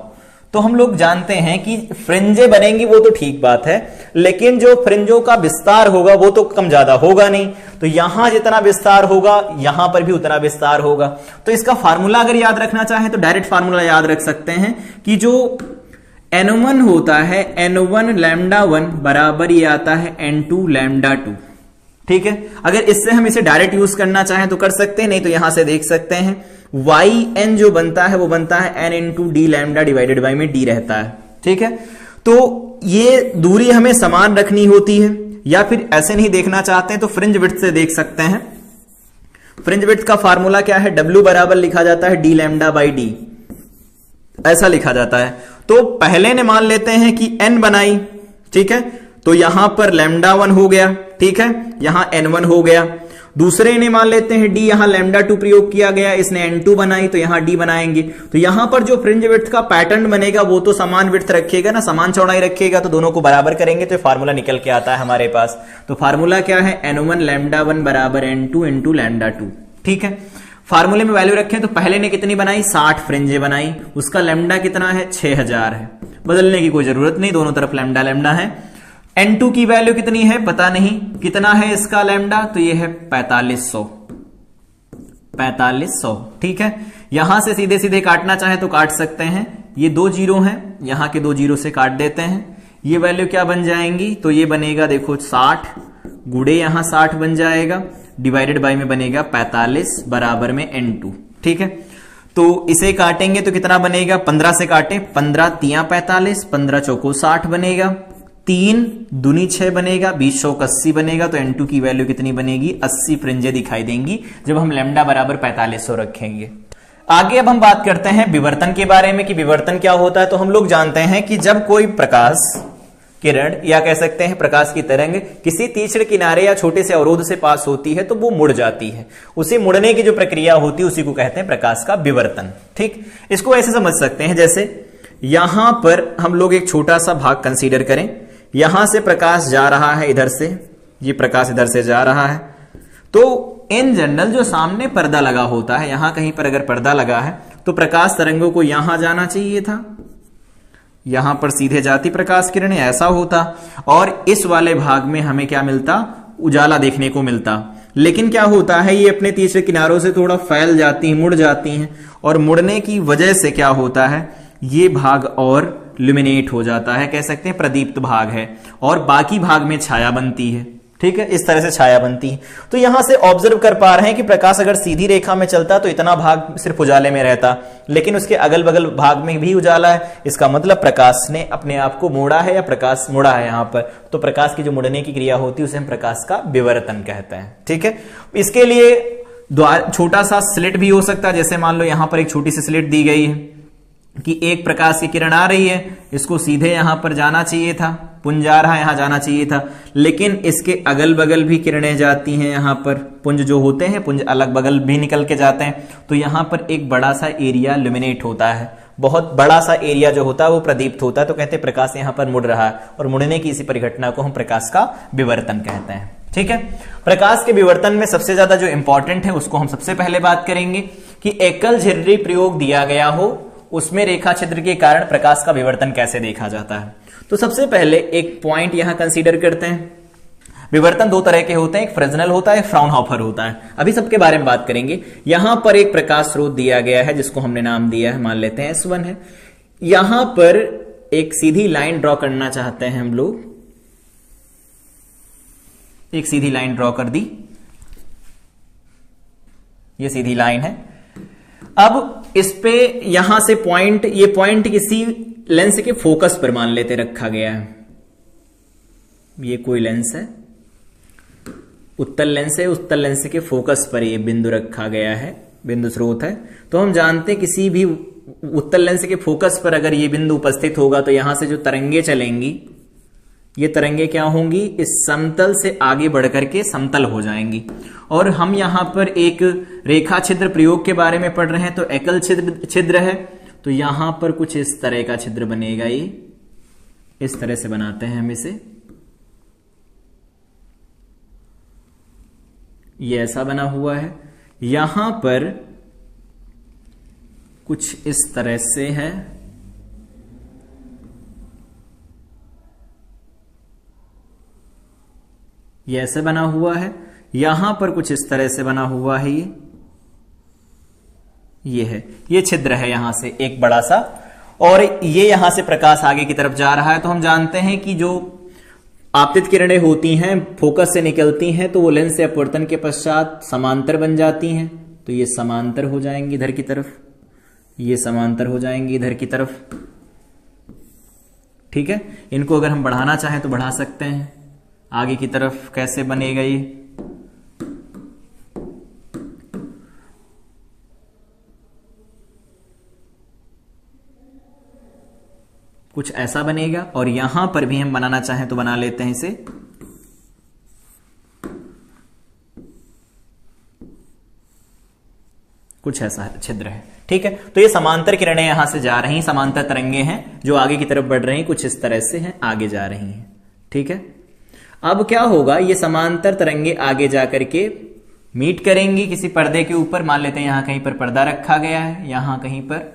A: तो हम लोग जानते हैं कि फ्रिंजें बनेंगी वो तो ठीक बात है, लेकिन जो फ्रिंजों का विस्तार होगा वो तो कम ज्यादा होगा नहीं। तो यहां जितना विस्तार होगा यहां पर भी उतना विस्तार होगा। तो इसका फार्मूला अगर याद रखना चाहें तो डायरेक्ट फार्मूला याद रख सकते हैं कि जो n1 होता है, n1 λ1 बराबर ये आता है n2 λ2। ठीक है, अगर इससे हम इसे डायरेक्ट यूज करना चाहें तो कर सकते हैं, नहीं तो यहां से देख सकते हैं yn जो बनता है वो बनता है n × d lambda divided by में d रहता है। ठीक है, तो ये दूरी हमें समान रखनी होती है, या फिर ऐसे नहीं देखना चाहते हैं तो फ्रिंज विड्थ से देख सकते हैं। फ्रिंज विड्थ का फार्मूला क्या है, W बराबर लिखा जाता है d लैम्डा बाई d, ऐसा लिखा जाता है। तो पहले ने मान लेते हैं कि n बनाई, ठीक है, तो यहां पर λ1 हो गया, ठीक है, यहां n1 हो गया। दूसरे ने मान लेते हैं d, यहां λ2 प्रयोग किया गया, इसने n2 बनाई तो यहां d बनाएंगे। तो यहां पर जो फ्रिंज विड्थ का पैटर्न बनेगा वो तो समान विड्थ रखेगा ना, समान चौड़ाई रखेगा, तो दोनों को बराबर करेंगे तो फार्मूला निकल के आता है हमारे पास। तो फार्मूला क्या है, n1 λ1 बराबर n2 × λ2। ठीक है, फार्मूले में वैल्यू रखें तो पहले ने कितनी बनाई, 60 फ्रिंजें बनाई, उसका लैम्डा कितना है, 6000 है, बदलने की कोई जरूरत नहीं, दोनों तरफ लैम्डा लैम्डा है। n2 की वैल्यू कितनी है पता नहीं, कितना है इसका लैम्डा, तो ये है 4500। ठीक है, यहां से सीधे सीधे काटना चाहे तो काट सकते हैं, ये 2 जीरो हैं, यहां के 2 जीरो से काट देते हैं। ये वैल्यू क्या बन जाएंगी, तो ये बनेगा देखो 60 गुड़े यहां 60 बन जाएगा, डिवाइडेड बाय में बनेगा 45 बराबर में n2। ठीक है, तो इसे काटेंगे तो कितना बनेगा, 15 से काटे, 15 तिया 45, 15 चौको 60 बनेगा, 3 दूनी 6 बनेगा, 20 चौक 80 बनेगा। तो n2 की वैल्यू कितनी बनेगी, 80 फ्रिंजें दिखाई देंगी जब हम लैम्डा बराबर 4500 रखेंगे। आगे अब हम बात करते हैं विवर्तन के बारे में कि विवर्तन क्या होता है। तो हम लोग जानते हैं कि जब कोई प्रकाश किरण या कह सकते हैं प्रकाश की तरंग किसी तीक्ष्ण किनारे या छोटे से अवरोध से पास होती है तो वो मुड़ जाती है, उसी मुड़ने की जो प्रक्रिया होती है उसी को कहते हैं प्रकाश का विवर्तन। ठीक, इसको ऐसे समझ सकते हैं जैसे यहां पर हम लोग एक छोटा सा भाग कंसीडर करें, यहां से प्रकाश जा रहा है, इधर से ये प्रकाश इधर से जा रहा है, तो इन जनरल जो सामने पर्दा लगा होता है, यहां कहीं पर अगर पर्दा लगा है तो प्रकाश तरंगों को यहां जाना चाहिए था, यहां पर सीधे जाती प्रकाश किरणें, ऐसा होता, और इस वाले भाग में हमें क्या मिलता, उजाला देखने को मिलता। लेकिन क्या होता है, ये अपने तीसरे किनारों से थोड़ा फैल जाती हैं, मुड़ जाती हैं, और मुड़ने की वजह से क्या होता है, ये भाग और ल्यूमिनेट हो जाता है, कह सकते हैं प्रदीप्त भाग है, और बाकी भाग में छाया बनती है। ठीक है, इस तरह से छाया बनती है। तो यहां से ऑब्जर्व कर पा रहे हैं कि प्रकाश अगर सीधी रेखा में चलता तो इतना भाग सिर्फ उजाले में रहता, लेकिन उसके अगल बगल भाग में भी उजाला है, इसका मतलब प्रकाश ने अपने आप को मोड़ा है या प्रकाश मुड़ा है यहां पर। तो प्रकाश की जो मुड़ने की क्रिया होती है उसे हम प्रकाश का विवर्तन कहते हैं। ठीक है, इसके लिए छोटा सा स्लिट भी हो सकता है, जैसे मान लो यहां पर एक छोटी सी स्लिट दी गई है कि एक प्रकाश की किरण आ रही है, इसको सीधे यहां पर जाना चाहिए था, पुंज आ रहा है यहां जाना चाहिए था, लेकिन इसके अगल बगल भी किरणें जाती हैं, यहां पर पुंज जो होते हैं पुंज अलग बगल भी निकल के जाते हैं, तो यहां पर एक बड़ा सा एरिया ल्यूमिनेट होता है, बहुत बड़ा सा एरिया जो होता है वो प्रदीप्त होता है, तो कहते हैं प्रकाश यहां पर मुड़ रहा है, और मुड़ने की इसी परिघटना को हम प्रकाश का विवर्तन कहते हैं। ठीक है, प्रकाश के विवर्तन में सबसे ज्यादा जो इंपॉर्टेंट है उसको हम सबसे पहले बात करेंगे कि एकल झिर्री प्रयोग दिया गया हो, उसमें रेखा छिद्र के कारण प्रकाश का विवर्तन कैसे देखा जाता है। तो सबसे पहले एक पॉइंट यहां कंसीडर करते हैं, विवर्तन दो तरह के होते हैं, एक फ्रेस्नेल होता है, फ्राउनहोफर होता है। अभी सबके बारे में बात करेंगे। यहां पर एक प्रकाश स्रोत दिया गया है जिसको हमने नाम दिया है, मान लेते हैं S1 है। यहां पर एक सीधी लाइन ड्रॉ करना चाहते हैं हम लोग, एक सीधी लाइन ड्रॉ कर दी, ये सीधी लाइन है। अब इस पे यहां से पॉइंट, ये पॉइंट किसी लेंस के फोकस पर मान लेते रखा गया है। ये कोई लेंस है, उत्तल लेंस है, उत्तल लेंस के फोकस पर ये बिंदु रखा गया है, बिंदु स्रोत है। तो हम जानते हैं किसी भी उत्तल लेंस के फोकस पर अगर ये बिंदु उपस्थित होगा तो यहां से जो तरंगे चलेंगी, ये तरंगे क्या होंगी, इस समतल से आगे बढ़कर के समतल हो जाएंगी। और हम यहां पर एक रेखा छिद्र प्रयोग के बारे में पढ़ रहे हैं, तो एकल छिद्र है, तो यहां पर कुछ इस तरह का छिद्र बनेगा। ये इस तरह से बनाते हैं हम इसे, ये ऐसा बना हुआ है। यहां पर कुछ इस तरह से है, ये ऐसे बना हुआ है। यहां पर कुछ इस तरह से बना हुआ है, ये है, ये छिद्र है यहां से एक बड़ा सा, और ये यहां से प्रकाश आगे की तरफ जा रहा है। तो हम जानते हैं कि जो आपतित किरणें होती हैं फोकस से निकलती हैं तो वो लेंस से अपवर्तन के पश्चात समांतर बन जाती हैं, तो ये समांतर हो जाएंगी इधर की तरफ, ये समांतर हो जाएंगी इधर की तरफ। ठीक है, इनको अगर हम बढ़ाना चाहें तो बढ़ा सकते हैं आगे की तरफ। कैसे बनेगा ये, कुछ ऐसा बनेगा। और यहां पर भी हम बनाना चाहें तो बना लेते हैं इसे, कुछ ऐसा छिद्र है। ठीक है, तो ये समांतर किरणें यहां से जा रही हैं, समांतर तरंगे हैं जो आगे की तरफ बढ़ रही हैं, कुछ इस तरह से हैं, आगे जा रही हैं। ठीक है, अब क्या होगा, ये समांतर तरंगे आगे जाकर के मीट करेंगी किसी पर्दे के ऊपर। मान लेते हैं यहां कहीं पर पर्दा रखा गया है, यहां कहीं पर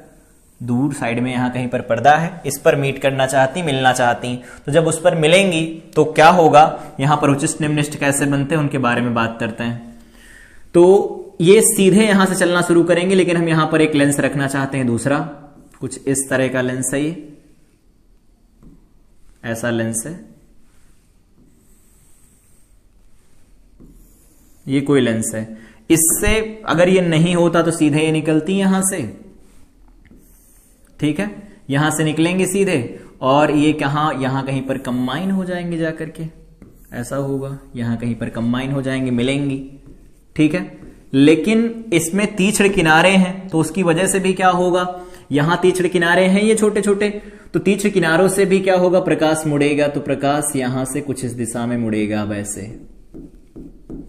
A: दूर साइड में यहां कहीं पर पर्दा है, इस पर मीट करना चाहती, मिलना चाहती। तो जब उस पर मिलेंगी तो क्या होगा, यहां पर उच्चिष्ट निम्निष्ट कैसे बनते हैं उनके बारे में बात करते हैं। तो ये सीधे यहां से चलना शुरू करेंगे, लेकिन हम यहां पर एक लेंस रखना चाहते हैं दूसरा, कुछ इस तरह का लेंस है, ये ऐसा लेंस है, ये कोई लेंस है। इससे अगर ये नहीं होता तो सीधे ये निकलती यहां से। ठीक है, यहां से निकलेंगे सीधे, और ये कहां, यहां कहीं पर कंबाइन हो जाएंगे जाकर के, ऐसा होगा, यहां कहीं पर कंबाइन हो जाएंगे, मिलेंगी। ठीक है, लेकिन इसमें तीक्ष्ण किनारे हैं तो उसकी वजह से भी क्या होगा, यहां तीक्ष्ण किनारे हैं ये छोटे छोटे, तो तीक्ष्ण किनारों से भी क्या होगा, प्रकाश मुड़ेगा। तो प्रकाश यहां से कुछ इस दिशा में मुड़ेगा, वैसे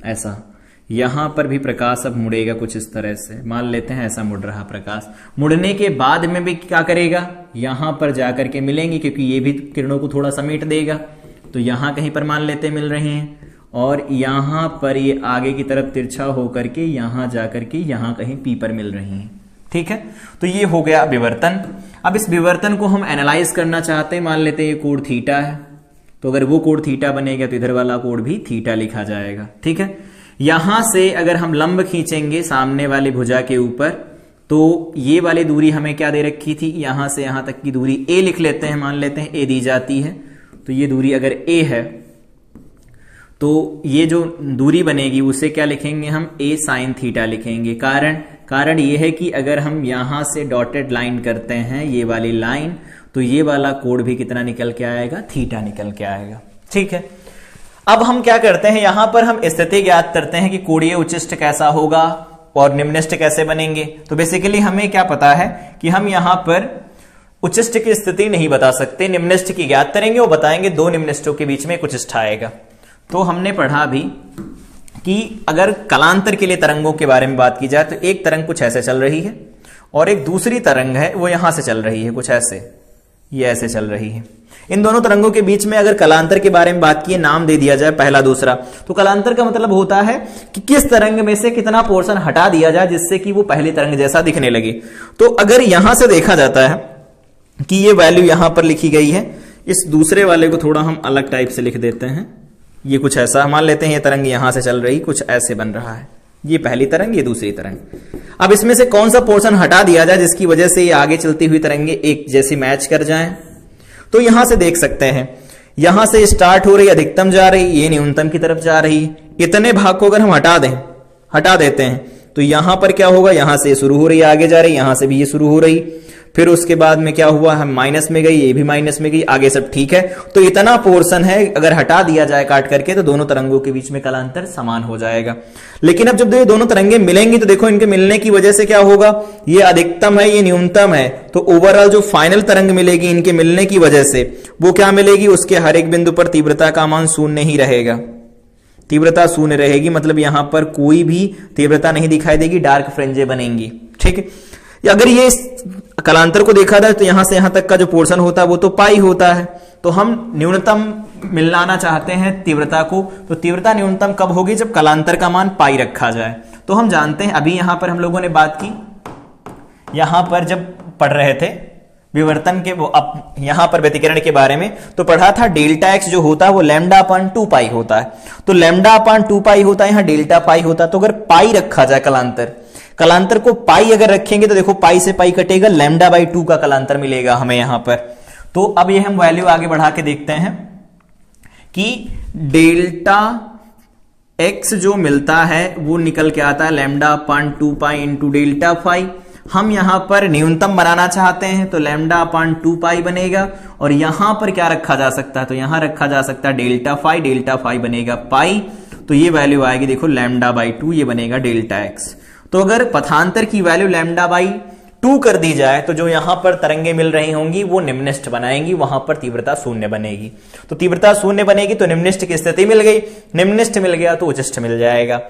A: ऐसा। यहां पर भी प्रकाश अब मुड़ेगा कुछ इस तरह से, मान लेते हैं ऐसा मुड़ रहा प्रकाश। मुड़ने के बाद में भी क्या करेगा, यहां पर जाकर के मिलेंगी, क्योंकि ये भी किरणों को थोड़ा समेट देगा। तो यहां कहीं पर मान लेते मिल रहे हैं, और यहां पर ये आगे की तरफ तिरछा होकर के यहां जाकर के यहां कहीं पी पर मिल रही हैं। ठीक है, तो ये हो गया विवर्तन। अब इस विवर्तन को हम एनालाइज करना चाहते हैं, मान लेते हैं ये कोण थीटा है, तो अगर वो कोण थीटा बनेगा तो इधर वाला कोण भी थीटा लिखा जाएगा। ठीक है, यहां से अगर हम लंब खींचेंगे सामने वाली भुजा के ऊपर, तो ये वाली दूरी हमें क्या दे रखी थी, यहां से यहां तक की दूरी a लिख लेते हैं, मान लेते हैं a दी जाती है। तो ये दूरी अगर a है तो ये जो दूरी बनेगी उसे क्या लिखेंगे हम, a sin थीटा लिखेंगे। कारण ये है कि अगर हम यहां से डॉटेड लाइन करते हैं, ये वाली लाइन, तो ये वाला कोण भी कितना निकल के आएगा, थीटा निकल के आएगा। ठीक है, अब हम क्या करते हैं, यहां पर हम स्थिति ज्ञात करते हैं कि कोणीय उच्चिष्ट कैसा होगा और निम्निष्ट कैसे बनेंगे। तो बेसिकली हमें क्या पता है कि हम यहां पर उच्चिष्ट की स्थिति नहीं बता सकते, निम्निष्ट की ज्ञात करेंगे और बताएंगे दो निम्निष्टों के बीच में एक उच्चिष्ट आएगा। तो हमने पढ़ा भी कि अगर कलांतर के लिए तरंगों के बारे में बात की जाए तो एक तरंग कुछ ऐसे चल रही है और एक दूसरी तरंग है वो यहां से चल रही है, कुछ ऐसे, ये ऐसे चल रही है। इन दोनों तरंगों के बीच में अगर कलांतर के बारे में बात की, नाम दे दिया जाए पहला दूसरा, तो कलांतर का मतलब होता है कि किस तरंग में से कितना पोर्शन हटा दिया जाए जिससे कि वो पहली तरंग जैसा दिखने लगे। तो अगर यहां से देखा जाता है कि ये वैल्यू यहां पर लिखी गई है, इस दूसरे वाले को थोड़ा हम अलग टाइप से लिख देते हैं, ये कुछ ऐसा मान लेते हैं, ये तरंग यहां से चल रही कुछ ऐसे बन रहा है, ये पहली तरंग, ये दूसरी तरंग। अब इसमें से कौन सा पोर्शन हटा दिया जाए जिसकी वजह से ये आगे चलती हुई तरंगे एक जैसी मैच कर जाएं? तो यहां से देख सकते हैं, यहां से स्टार्ट हो रही अधिकतम जा रही, ये न्यूनतम की तरफ जा रही। इतने भाग को अगर हम हटा देते हैं तो यहां पर क्या होगा, यहां से शुरू हो रही आगे जा रही, यहां से भी ये शुरू हो रही, फिर उसके बाद में क्या हुआ, हम माइनस में गई, ये भी माइनस में गई, आगे सब ठीक है। तो इतना पोर्शन है, अगर हटा दिया जाए काट करके तो दोनों तरंगों के बीच में कालांतर समान हो जाएगा। लेकिन अब जब ये दोनों तरंगे मिलेंगी तो देखो इनके मिलने की वजह से क्या होगा, ये अधिकतम है, ये न्यूनतम है, तो ओवरऑल जो फाइनल तरंग मिलेगी इनके मिलने की वजह से वो क्या मिलेगी, उसके हर एक बिंदु पर तीव्रता का मान शून्य ही रहेगा, तीव्रता शून्य रहेगी, मतलब यहां पर कोई भी तीव्रता नहीं दिखाई देगी, डार्क फ्रिंजें बनेंगी। ठीक है, अगर ये कालांतर को देखा जाए तो यहां से यहां तक का जो पोर्शन होता है वो तो पाई होता है, तो हम न्यूनतम मिलाना चाहते हैं तीव्रता को, तो तीव्रता न्यूनतम कब होगी, जब कालांतर का मान पाई रखा जाए। तो हम जानते हैं, अभी यहां पर हम लोगों ने बात की, यहां पर जब पढ़ रहे थे विवर्तन के, वो अब यहां पर व्यतिकरण के बारे में तो पढ़ा था, डेल्टा एक्स जो होता है वो लैम्डा अपॉन 2 पाई होता है, तो लैम्डा अपॉन 2 पाई होता है, यहां डेल्टा पाई होता है। तो अगर पाई रखा जाए कालांतर को पाई अगर रखेंगे तो देखो पाई से पाई कटेगा, लैम्डा बाई 2 का कालांतर मिलेगा हमें यहां पर। तो अब ये हम वैल्यू आगे बढ़ा के देखते हैं कि डेल्टा एक्स जो मिलता है वो निकल के आता है lambda upon 2 pi into delta phi. हम यहां पर न्यूनतम बनाना चाहते हैं तो लैम्डा अपॉन 2 पाई बनेगा, और यहां पर क्या रखा जा सकता है, तो यहां रखा जा सकता है डेल्टा फाई बनेगा पाई, तो ये वैल्यू आएगी देखो लैम्डा बाई 2, ये बनेगा डेल्टा एक्स। तो अगर पथांतर की वैल्यू लैम्डा बाई 2 कर दी जाए तो जो यहां पर तरंगे मिल रही होंगी वो निम्निष्ठ बनाएंगी, वहां पर तीव्रता शून्य बनेगी। तो तीव्रता शून्य बनेगी तो निम्निष्ठ की स्थिति मिल गई, निम्निष्ठ मिल गया तो उच्चिष्ठ मिल जाएगा।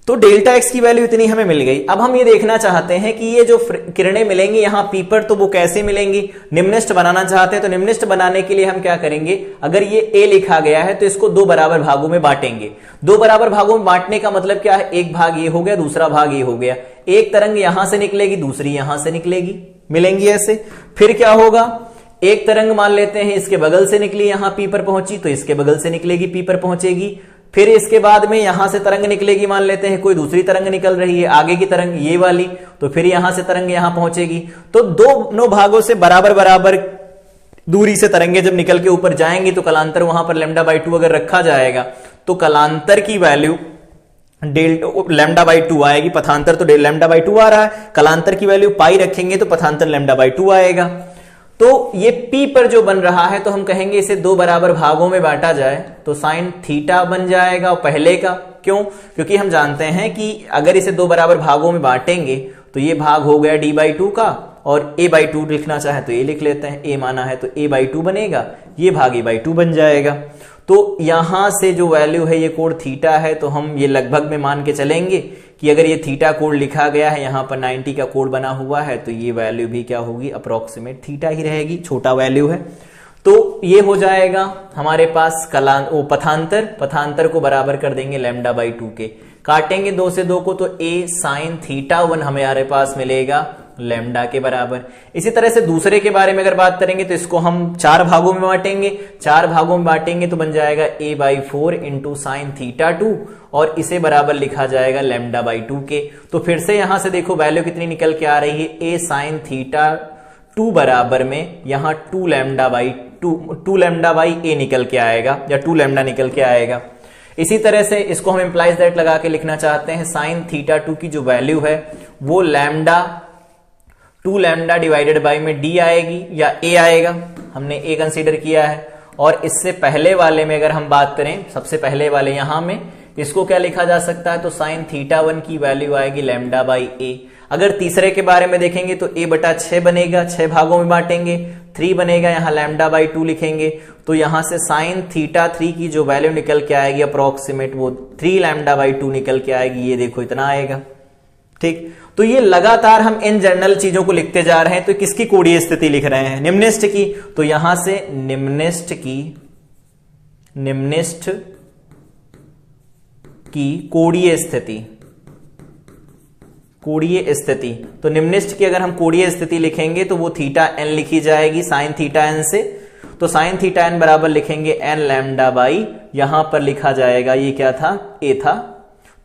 A: तो डेल्टा एक्स की वैल्यू इतनी हमें मिल गई। अब हम ये देखना चाहते हैं कि ये जो किरणें मिलेंगी यहां पी पर, तो वो कैसे मिलेंगी, निम्निष्ठ बनाना चाहते हैं। तो निम्निष्ठ बनाने के लिए हम क्या करेंगे, अगर ये ए लिखा गया है तो इसको 2 बराबर भागों में बांटेंगे। 2 बराबर भागों में बांटने का मतलब क्या है, एक भाग ये हो गया, दूसरा भाग ये हो गया, एक तरंग यहां से निकलेगी, दूसरी यहां से निकलेगी, मिलेंगी ऐसे। फिर क्या होगा, एक तरंग मान लेते हैं इसके बगल से निकली, यहां पी पर पहुंची, तो इसके बगल से निकलेगी, पी पर पहुंचेगी। फिर इसके बाद में यहां से तरंग निकलेगी, मान लेते हैं कोई दूसरी तरंग निकल रही है, आगे की तरंग ये वाली, तो फिर यहां से तरंग यहां पहुंचेगी। तो दोनों भागों से बराबर बराबर दूरी से तरंगे जब निकल के ऊपर जाएंगी तो कालांतर वहां पर लैम्डा बाई 2 अगर रखा जाएगा तो कालांतर की वैल्यू लैम्डा बाई 2 आएगी। पथांतर तो लैम्डा बाई 2 आ रहा है, कालांतर की वैल्यू पाई रखेंगे तो पथांतर लैम्डा बाई 2 आएगा। तो ये P पर जो बन रहा है तो हम कहेंगे इसे 2 बराबर भागों में बांटा जाए तो साइन थीटा बन जाएगा पहले का। क्यों, क्योंकि हम जानते हैं कि अगर इसे 2 बराबर भागों में बांटेंगे तो ये भाग हो गया d बाई 2 का, और a बाई 2 लिखना चाहे तो ये लिख लेते हैं, a माना है तो a बाई 2 बनेगा, ये भाग a बाई 2 बन जाएगा। तो यहां से जो वैल्यू है ये कोण थीटा है, तो हम ये लगभग में मान के चलेंगे कि अगर ये थीटा कोण लिखा गया है, यहां पर 90 का कोण बना हुआ है, तो ये वैल्यू भी क्या होगी, अप्रोक्सीमेट थीटा ही रहेगी, छोटा वैल्यू है। तो ये हो जाएगा हमारे पास पथांतर को बराबर कर देंगे लैम्डा बाई 2 के, काटेंगे 2 से 2 को तो a साइन थीटा 1 हमारे पास मिलेगा लैम्डा के बराबर। इसी तरह से दूसरे के बारे में अगर बात करेंगे तो इसको हम 4 भागों में बांटेंगे, 4 भागों में बांटेंगे तो बन जाएगा a by 4 into sine theta 2, और इसे बराबर लिखा जाएगा लैम्डा बाई 2 के। तो फिर से यहां से देखो वैल्यू कितनी निकल के आ रही है, a साइन थीटा 2 बराबर में यहां 2 लैम्डा बाई a निकल के आएगा, या 2 लैम्डा निकल के आएगा। इसी तरह से इसको हम इंप्लाइज दैट लगा के लिखना चाहते हैं, साइन थीटा 2 की जो वैल्यू है वो 2 लैम्डा डिवाइडेड बाई में d आएगी या a आएगा, हमने a कंसीडर किया है। और इससे पहले वाले में अगर हम बात करें, सबसे पहले वाले यहां में इसको क्या लिखा जा सकता है, तो साइन थीटा 1 की वैल्यू आएगी लैम्डा बाई a। अगर तीसरे के बारे में देखेंगे तो a बटा 6 बनेगा, 6 भागों में बांटेंगे, 3 बनेगा, यहां लैम्डा बाई 2 लिखेंगे, तो यहां से साइन थीटा 3 की जो वैल्यू निकल के आएगी अप्रोक्सीमेट वो 3 लैम्डा बाई 2 निकल के आएगी, ये देखो इतना आएगा। ठीक, तो ये लगातार हम इन जनरल चीजों को लिखते जा रहे हैं। तो किसकी कोणीय स्थिति लिख रहे हैं, निम्निष्ठ की, तो यहां से निम्निष्ठ की कोणीय स्थिति, तो निम्निष्ठ की अगर हम कोणीय स्थिति लिखेंगे तो वो थीटा n लिखी जाएगी साइन थीटा n से। तो साइन थीटा एन बराबर लिखेंगे एन लैम्डा बाई, यहां पर लिखा जाएगा ये क्या था, ए था,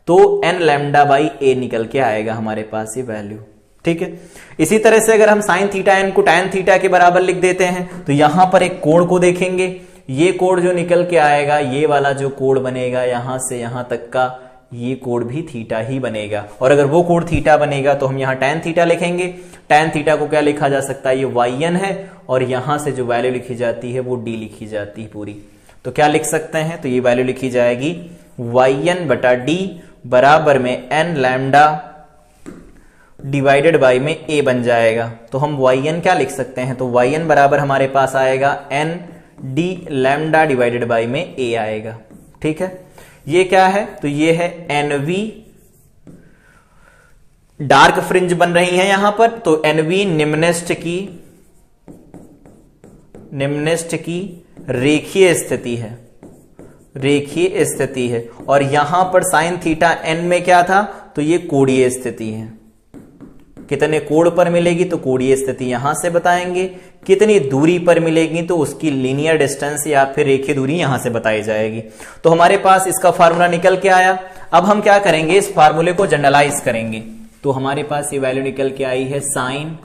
A: तो एन लैम्डा बाई ए निकल के आएगा हमारे पास ये वैल्यू। ठीक है, इसी तरह से अगर हम साइन थीटा एन को टैन थीटा के बराबर लिख देते हैं तो यहां पर एक कोण को देखेंगे, ये कोण जो निकल के आएगा, ये वाला जो कोण बनेगा यहां से यहां तक का, ये कोण भी थीटा ही बनेगा। और अगर वो कोण थीटा बनेगा तो हम यहां टैन थीटा लिखेंगे। टैन थीटा को क्या लिखा जा सकता है, ये वाई एन है, और यहां से जो वैल्यू लिखी जाती है वो डी लिखी जाती है पूरी। तो क्या लिख सकते हैं, तो ये वैल्यू लिखी जाएगी वाई एन बटा डी बराबर में एन लैम्डा डिवाइडेड बाई में ए बन जाएगा। तो हम वाई एन क्या लिख सकते हैं, तो वाई एन बराबर हमारे पास आएगा n d lambda divided by में ए आएगा। ठीक है, ये क्या है, तो ये है एनवी, डार्क फ्रिंज बन रही है यहां पर, तो एनवी निम्नस्ट की रेखीय स्थिति है, रेखीय स्थिति है। और यहां पर साइन थीटा एन में क्या था, तो ये कोणीय स्थिति है। कितने कोण पर मिलेगी, तो कोणीय स्थिति यहां से बताएंगे, कितनी दूरी पर मिलेगी तो उसकी लीनियर डिस्टेंस या फिर रेखीय दूरी यहां से बताई जाएगी। तो हमारे पास इसका फार्मूला निकल के आया। अब हम क्या करेंगे, इस फार्मूले को जनरलाइज करेंगे। तो हमारे पास ये वैल्यू निकल के आई है साइन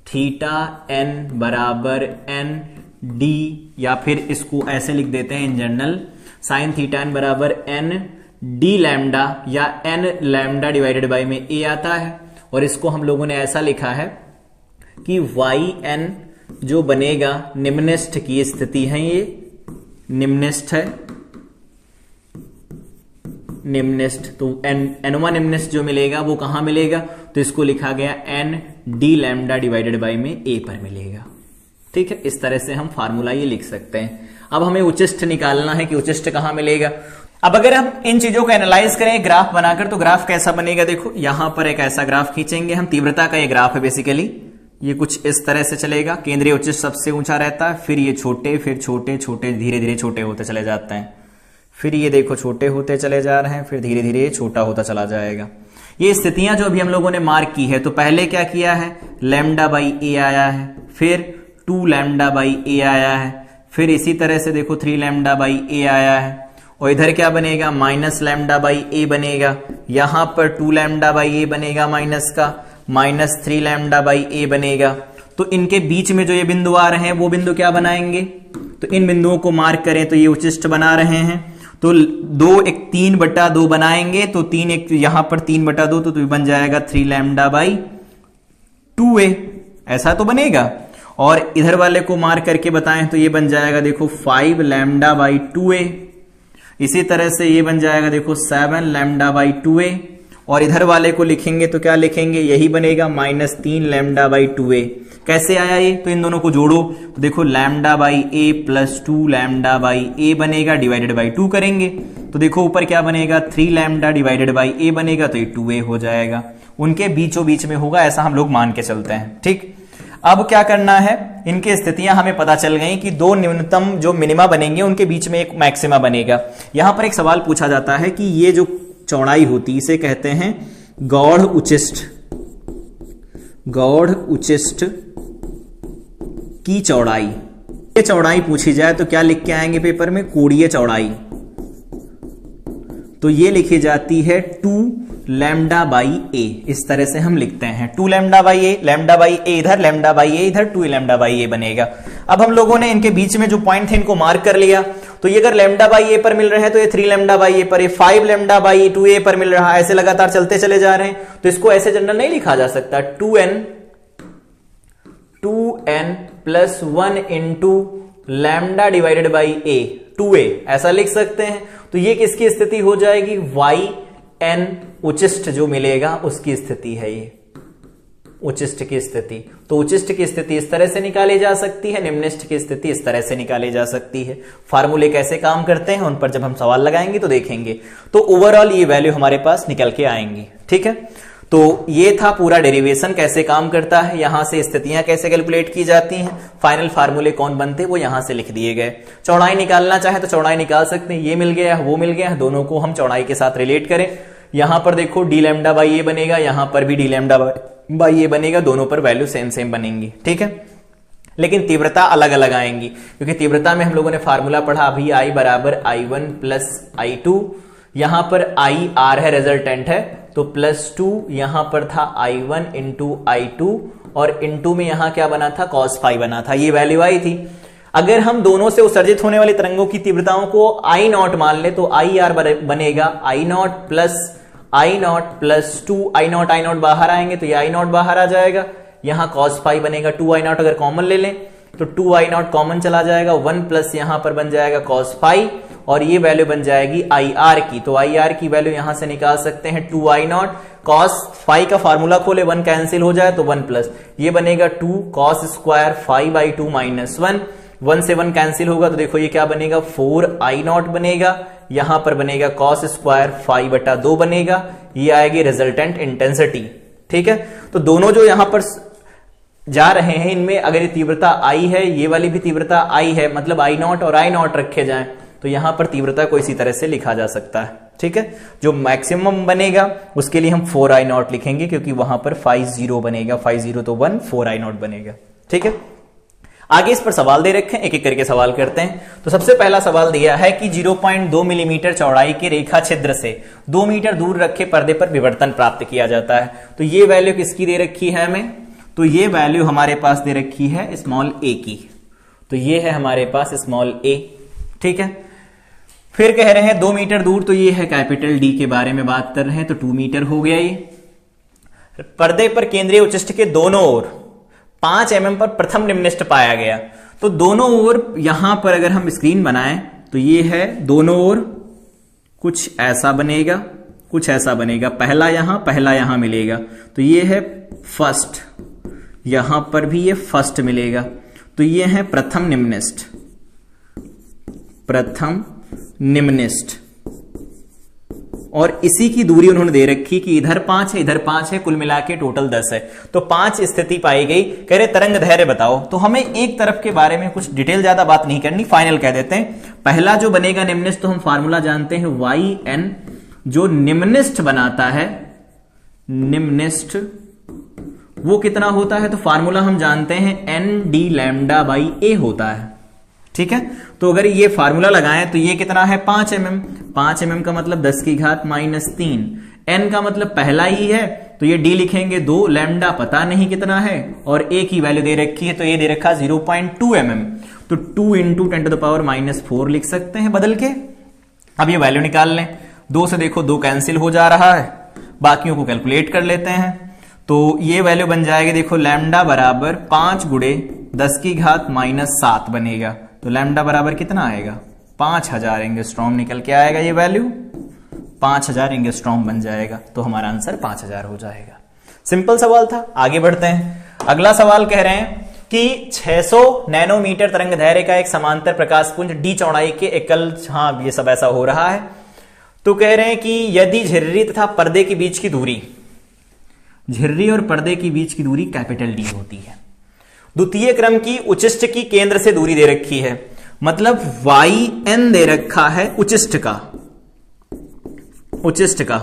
A: थीटा एन बराबर एन डी, या फिर इसको ऐसे लिख देते हैं in general, sine theta n बराबर एन डी लैम्डा या एन लैम्डा डिवाइडेड बाई में ए आता है। और इसको हम लोगों ने ऐसा लिखा है कि वाई एन जो बनेगा निम्नस्थ की स्थिति है, ये निम्नस्थ है, निम्नस्थ, तो एनवा निम्नस्थ जो मिलेगा वो कहां मिलेगा, तो इसको लिखा गया n d lambda divided by में ए पर मिलेगा। ठीक है, इस तरह से हम फार्मूला ये लिख सकते हैं। अब हमें उच्चिष्ट निकालना है कि उच्चिष्ट कहां मिलेगा। अब अगर हम इन चीजों को एनालाइज करें ग्राफ बनाकर, तो ग्राफ कैसा बनेगा, देखो यहां पर एक ऐसा ग्राफ खींचेंगे हम, तीव्रता का ये ग्राफ है बेसिकली, ये कुछ इस तरह से चलेगा, केंद्रीय उच्चिष्ट सबसे ऊंचा रहता है, फिर ये छोटे, फिर छोटे छोटे धीरे धीरे छोटे होते चले जाते हैं, फिर ये देखो छोटे होते चले जा रहे हैं, फिर धीरे धीरे ये छोटा होता चला जाएगा। ये स्थितियां जो अभी हम लोगों ने मार्क की है, तो पहले क्या किया है, लैम्डा बाई ए आया है, फिर 2 लैम्डा बाई ए आया है, फिर इसी तरह से देखो 3 लैम्डा बाई ए आया है, और इधर क्या बनेगा, माइनस लैम्डा बाई ए बनेगा, यहां पर 2 लैम्डा बाई ए बनेगा माइनस का, माइनस 3 लैम्डा बाई ए बनेगा। तो इनके बीच में जो ये बिंदु आ रहे हैं वो बिंदु क्या बनाएंगे, तो इन बिंदुओं को मार्क करें तो ये उच्चिष्ट बना रहे हैं। तो 2 एक 3/2 बनाएंगे, तो 3 एक यहां पर 3/2, तो बन जाएगा 3 लैम्डा बाई 2a, ऐसा तो बनेगा। और इधर वाले को मार्क करके बताएं तो ये बन जाएगा देखो 5 लैम्डा बाई 2a, इसी तरह से ये बन जाएगा देखो 7 लैम्डा बाई 2a, और इधर वाले को लिखेंगे तो क्या लिखेंगे, यही बनेगा -3 लैम्डा बाई 2a। कैसे आया ये, तो इन दोनों को जोड़ो तो देखो lambda by a plus 2 lambda by a बनेगा, डिवाइडेड बाई 2 करेंगे तो देखो ऊपर क्या बनेगा, 3 लैम्डा डिवाइडेड बाई a बनेगा, तो ये 2a हो जाएगा। उनके बीचों बीच में होगा, ऐसा हम लोग मान के चलते हैं। ठीक, अब क्या करना है, इनकी स्थितियां हमें पता चल गई कि 2 न्यूनतम जो मिनिमा बनेंगे उनके बीच में एक मैक्सिमा बनेगा। यहां पर एक सवाल पूछा जाता है कि ये जो चौड़ाई होती इसे कहते हैं गौड़ उच्चिष्ट, गौड़ उच्चिष्ट की चौड़ाई। ये चौड़ाई पूछी जाए तो क्या लिख के आएंगे पेपर में, कोणीय चौड़ाई, तो ये लिखी जाती है 2 लैम्डा बाई ए, इस तरह से हम लिखते हैं 2 lambda by A, lambda by A इधर, लैम्डा बाई ए इधर, 2 लैम्डा बाई ए बनेगा। अब हम लोगों ने इनके बीच में जो पॉइंट थे इनको मार्क कर लिया, तो ये अगर लैम्डा बाई ए पर मिल रहे हैं तो ये 3 लैम्डा बाई ए पर, ये 5 लैम्डा बाई 2a पर मिल रहा है, ऐसे लगातार चलते चले जा रहे हैं। तो इसको ऐसे जनरल नहीं लिखा जा सकता, 2n plus 1 into lambda divided by A 2a, ऐसा लिख सकते हैं। तो ये किसकी स्थिति हो जाएगी, yn उच्चिष्ट जो मिलेगा उसकी स्थिति है ये, उच्चिष्ट की स्थिति। तो उच्चिष्ट की स्थिति इस तरह से निकाली जा सकती है, निम्निष्ट की स्थिति इस तरह से निकाली जा सकती है। फार्मूले कैसे काम करते हैं उन पर जब हम सवाल लगाएंगे तो देखेंगे। तो ओवरऑल ये वैल्यू हमारे पास निकल के आएंगी। ठीक है, तो ये था पूरा डेरिवेशन कैसे काम करता है, यहां से स्थितियां कैसे कैलकुलेट की जाती हैं, फाइनल फार्मूले कौन बनते वो यहां से लिख दिए गए। चौड़ाई निकालना चाहे तो चौड़ाई निकाल सकते हैं, ये मिल गया वो मिल गया, दोनों को हम चौड़ाई के साथ रिलेट करें। यहां पर देखो डी लैम्डा बाई ए बनेगा, यहां पर भी डी लैम्डा बाई ए बनेगा, दोनों पर वैल्यू सेम सेम बनेंगी। ठीक है, लेकिन तीव्रता अलग अलग आएंगी, क्योंकि तीव्रता में हम लोगों ने फार्मूला पढ़ा अभी I बराबर I1 प्लस I2, यहां पर I R है, रिजल्टेंट है, तो +2 यहां पर था I1 इंटू I2 और इंटू में यहां क्या बना था, cos phi बना था, ये वैल्यू आई थी। अगर हम दोनों से उत्सर्जित होने वाली तरंगों की तीव्रताओं को I0 मान ले तो IR बनेगा I0 प्लस 2, I0 बाहर आएंगे तो ये I0 बाहर आ जाएगा, यहां cos phi बनेगा 2I0, अगर कॉमन ले लें तो 2I0 कॉमन चला जाएगा, 1 प्लस यहां पर बन जाएगा cos phi और ये वैल्यू बन जाएगी IR की, तो IR की वैल्यू यहां से निकाल सकते हैं 2I0, cos phi का फार्मूला खोले 1 कैंसिल हो जाए तो 1 प्लस ये बनेगा 2 cos square phi by 2 minus 1 से 1 कैंसिल होगा तो देखो ये क्या बनेगा 4I0 बनेगा, यहां पर बनेगा cos स्क्वायर phi बटा 2 बनेगा, ये आएगी रिजल्टेंट इंटेंसिटी। ठीक है, तो दोनों जो यहां पर जा रहे हैं इनमें अगर ये तीव्रता I है, ये वाली भी तीव्रता I है, मतलब I0 और I0 रखे जाएं तो यहां पर तीव्रता को इसी तरह से लिखा जा सकता है। ठीक है, जो मैक्सिमम बनेगा उसके लिए हम 4I0 लिखेंगे, क्योंकि वहां पर phi 0 बनेगा, phi 0 तो 1, 4I0 बनेगा। ठीक है, आगे इस पर सवाल दे रखे हैं, एक एक करके सवाल करते हैं। तो सबसे पहला सवाल दिया है कि 0.2 मिलीमीटर चौड़ाई के रेखा छिद्र से 2 मीटर दूर रखे पर्दे पर विवर्तन प्राप्त किया जाता है। तो ये वैल्यू किसकी दे रखी है हमें, तो ये वैल्यू हमारे पास दे रखी है स्मॉल a की, तो ये है हमारे पास स्मॉल a। ठीक है, फिर कह रहे हैं 2 मीटर दूर, तो ये है कैपिटल D के बारे में बात कर रहे हैं, तो 2 मीटर हो गया। ये पर्दे पर केंद्रीय उच्चिष्ट के दोनों ओर 5 mm पर प्रथम निम्निष्ठ पाया गया, तो दोनों ओर यहां पर अगर हम स्क्रीन बनाएं तो ये है दोनों ओर कुछ ऐसा बनेगा, कुछ ऐसा बनेगा, पहला यहां मिलेगा, तो ये है फर्स्ट, यहां पर भी ये फर्स्ट मिलेगा, तो ये है प्रथम निम्निष्ठ, प्रथम निम्निष्ठ। और इसी की दूरी उन्होंने दे रखी कि इधर 5 है, इधर 5 है, कुल मिला के टोटल 10 है, तो 5 स्थिति पाई गई। कह रहे तरंग धैर्य बताओ, तो हमें एक तरफ के बारे में कुछ डिटेल ज्यादा बात नहीं करनी, फाइनल कह देते हैं। पहला जो बनेगा निम्निष्ठ, तो हम फार्मूला जानते हैं YN, जो निम्निष्ठ बनाता है, निम्निष्ठ वो कितना होता है, तो फार्मूला हम जानते हैं ND लैम्डा बाई A होता है। ठीक है, तो अगर ये फार्मूला लगाएं तो ये कितना है 5 mm, 5 mm का मतलब 10 की घात -3, n का मतलब पहला ही है तो ये d लिखेंगे 2, लैम्डा पता नहीं कितना है और a की वैल्यू दे रखी है, तो ये दे रखा 0.2 mm, तो 2 इंटू 10⁻⁴ लिख सकते हैं बदल के। अब ये वैल्यू निकाल लें, 2 से देखो 2 कैंसिल हो जा रहा है, बाकियों को कैलकुलेट कर लेते हैं, तो ये वैल्यू बन जाएगी, देखो लैम्डा बराबर 5 गुणे 10 की घात -7 बनेगा, तो लैम्डा बराबर कितना आएगा 5000 एंगस्ट्रॉम निकल के आएगा, ये वैल्यू 5000 एंगस्ट्रॉम बन जाएगा, तो हमारा आंसर 5000 हो जाएगा। सिंपल सवाल था, आगे बढ़ते हैं। अगला सवाल कह रहे हैं कि 600 नैनोमीटर तरंग दैर्घ्य का एक समांतर प्रकाश पुंज डी चौड़ाई के एकल, हाँ ये सब ऐसा हो रहा है, तो कह रहे हैं कि यदि झिर्री तथा पर्दे के बीच की दूरी, झिर्री और पर्दे के बीच की दूरी कैपिटल डी होती है, द्वितीय क्रम की उच्चिष्ट की केंद्र से दूरी दे रखी है, मतलब YN दे रखा है उच्चिष्ट का, उच्चिष्ट का,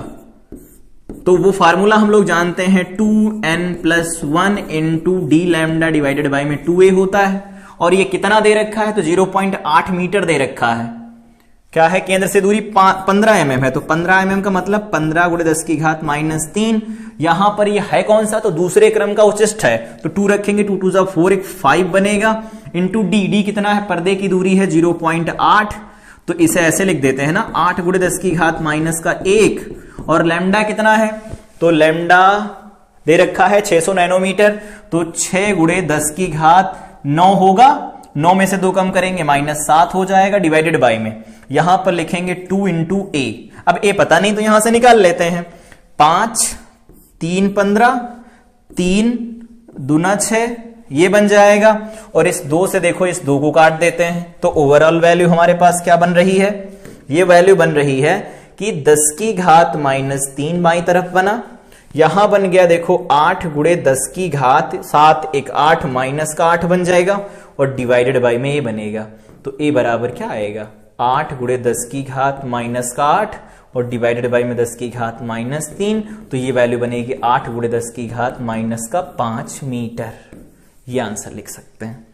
A: तो वो फार्मूला हम लोग जानते हैं 2n+1 into D lambda divided by में 2a होता है, और ये कितना दे रखा है, तो 0.8 मीटर दे रखा है। क्या है, केंद्र से दूरी 15 mm है, तो 15 mm का मतलब 15 गुणे 10 की घात -3, यहां पर ये है कौन सा, तो दूसरे क्रम का उच्चिष्ट है, तो 2 रखेंगे, 2 2 4 एक 5 बनेगा, इंटू डी कितना है, पर्दे की दूरी है 0.8, तो इसे ऐसे लिख देते हैं ना, 8 गुणे 10 की घात -1, और लैम्डा कितना है, तो लैम्डा दे रखा है 600 नैनोमीटर, तो 6 गुणे 10 की घात 9 होगा, 9 में से 2 कम करेंगे -7 हो जाएगा, डिवाइडेड बाई में यहां पर लिखेंगे 2 इंटू a, अब a पता नहीं तो यहां से निकाल लेते हैं, 5 3 15, 3 दूना 6, ये बन जाएगा, और इस 2 से देखो इस 2 को काट देते हैं, तो ओवरऑल वैल्यू हमारे पास क्या बन रही है, ये वैल्यू बन रही है कि 10 की घात -3 बाई तरफ बना, यहां बन गया देखो 8 गुणे 10 की घात 7 एक 8 माइनस का 8 बन जाएगा, और डिवाइडेड बाई में ये बनेगा, तो a बराबर क्या आएगा 8 गुणे 10 की घात -8 और डिवाइडेड बाई में 10 की घात -3, तो ये वैल्यू बनेगी 8 गुणे 10 की घात -5 मीटर, ये आंसर लिख सकते हैं।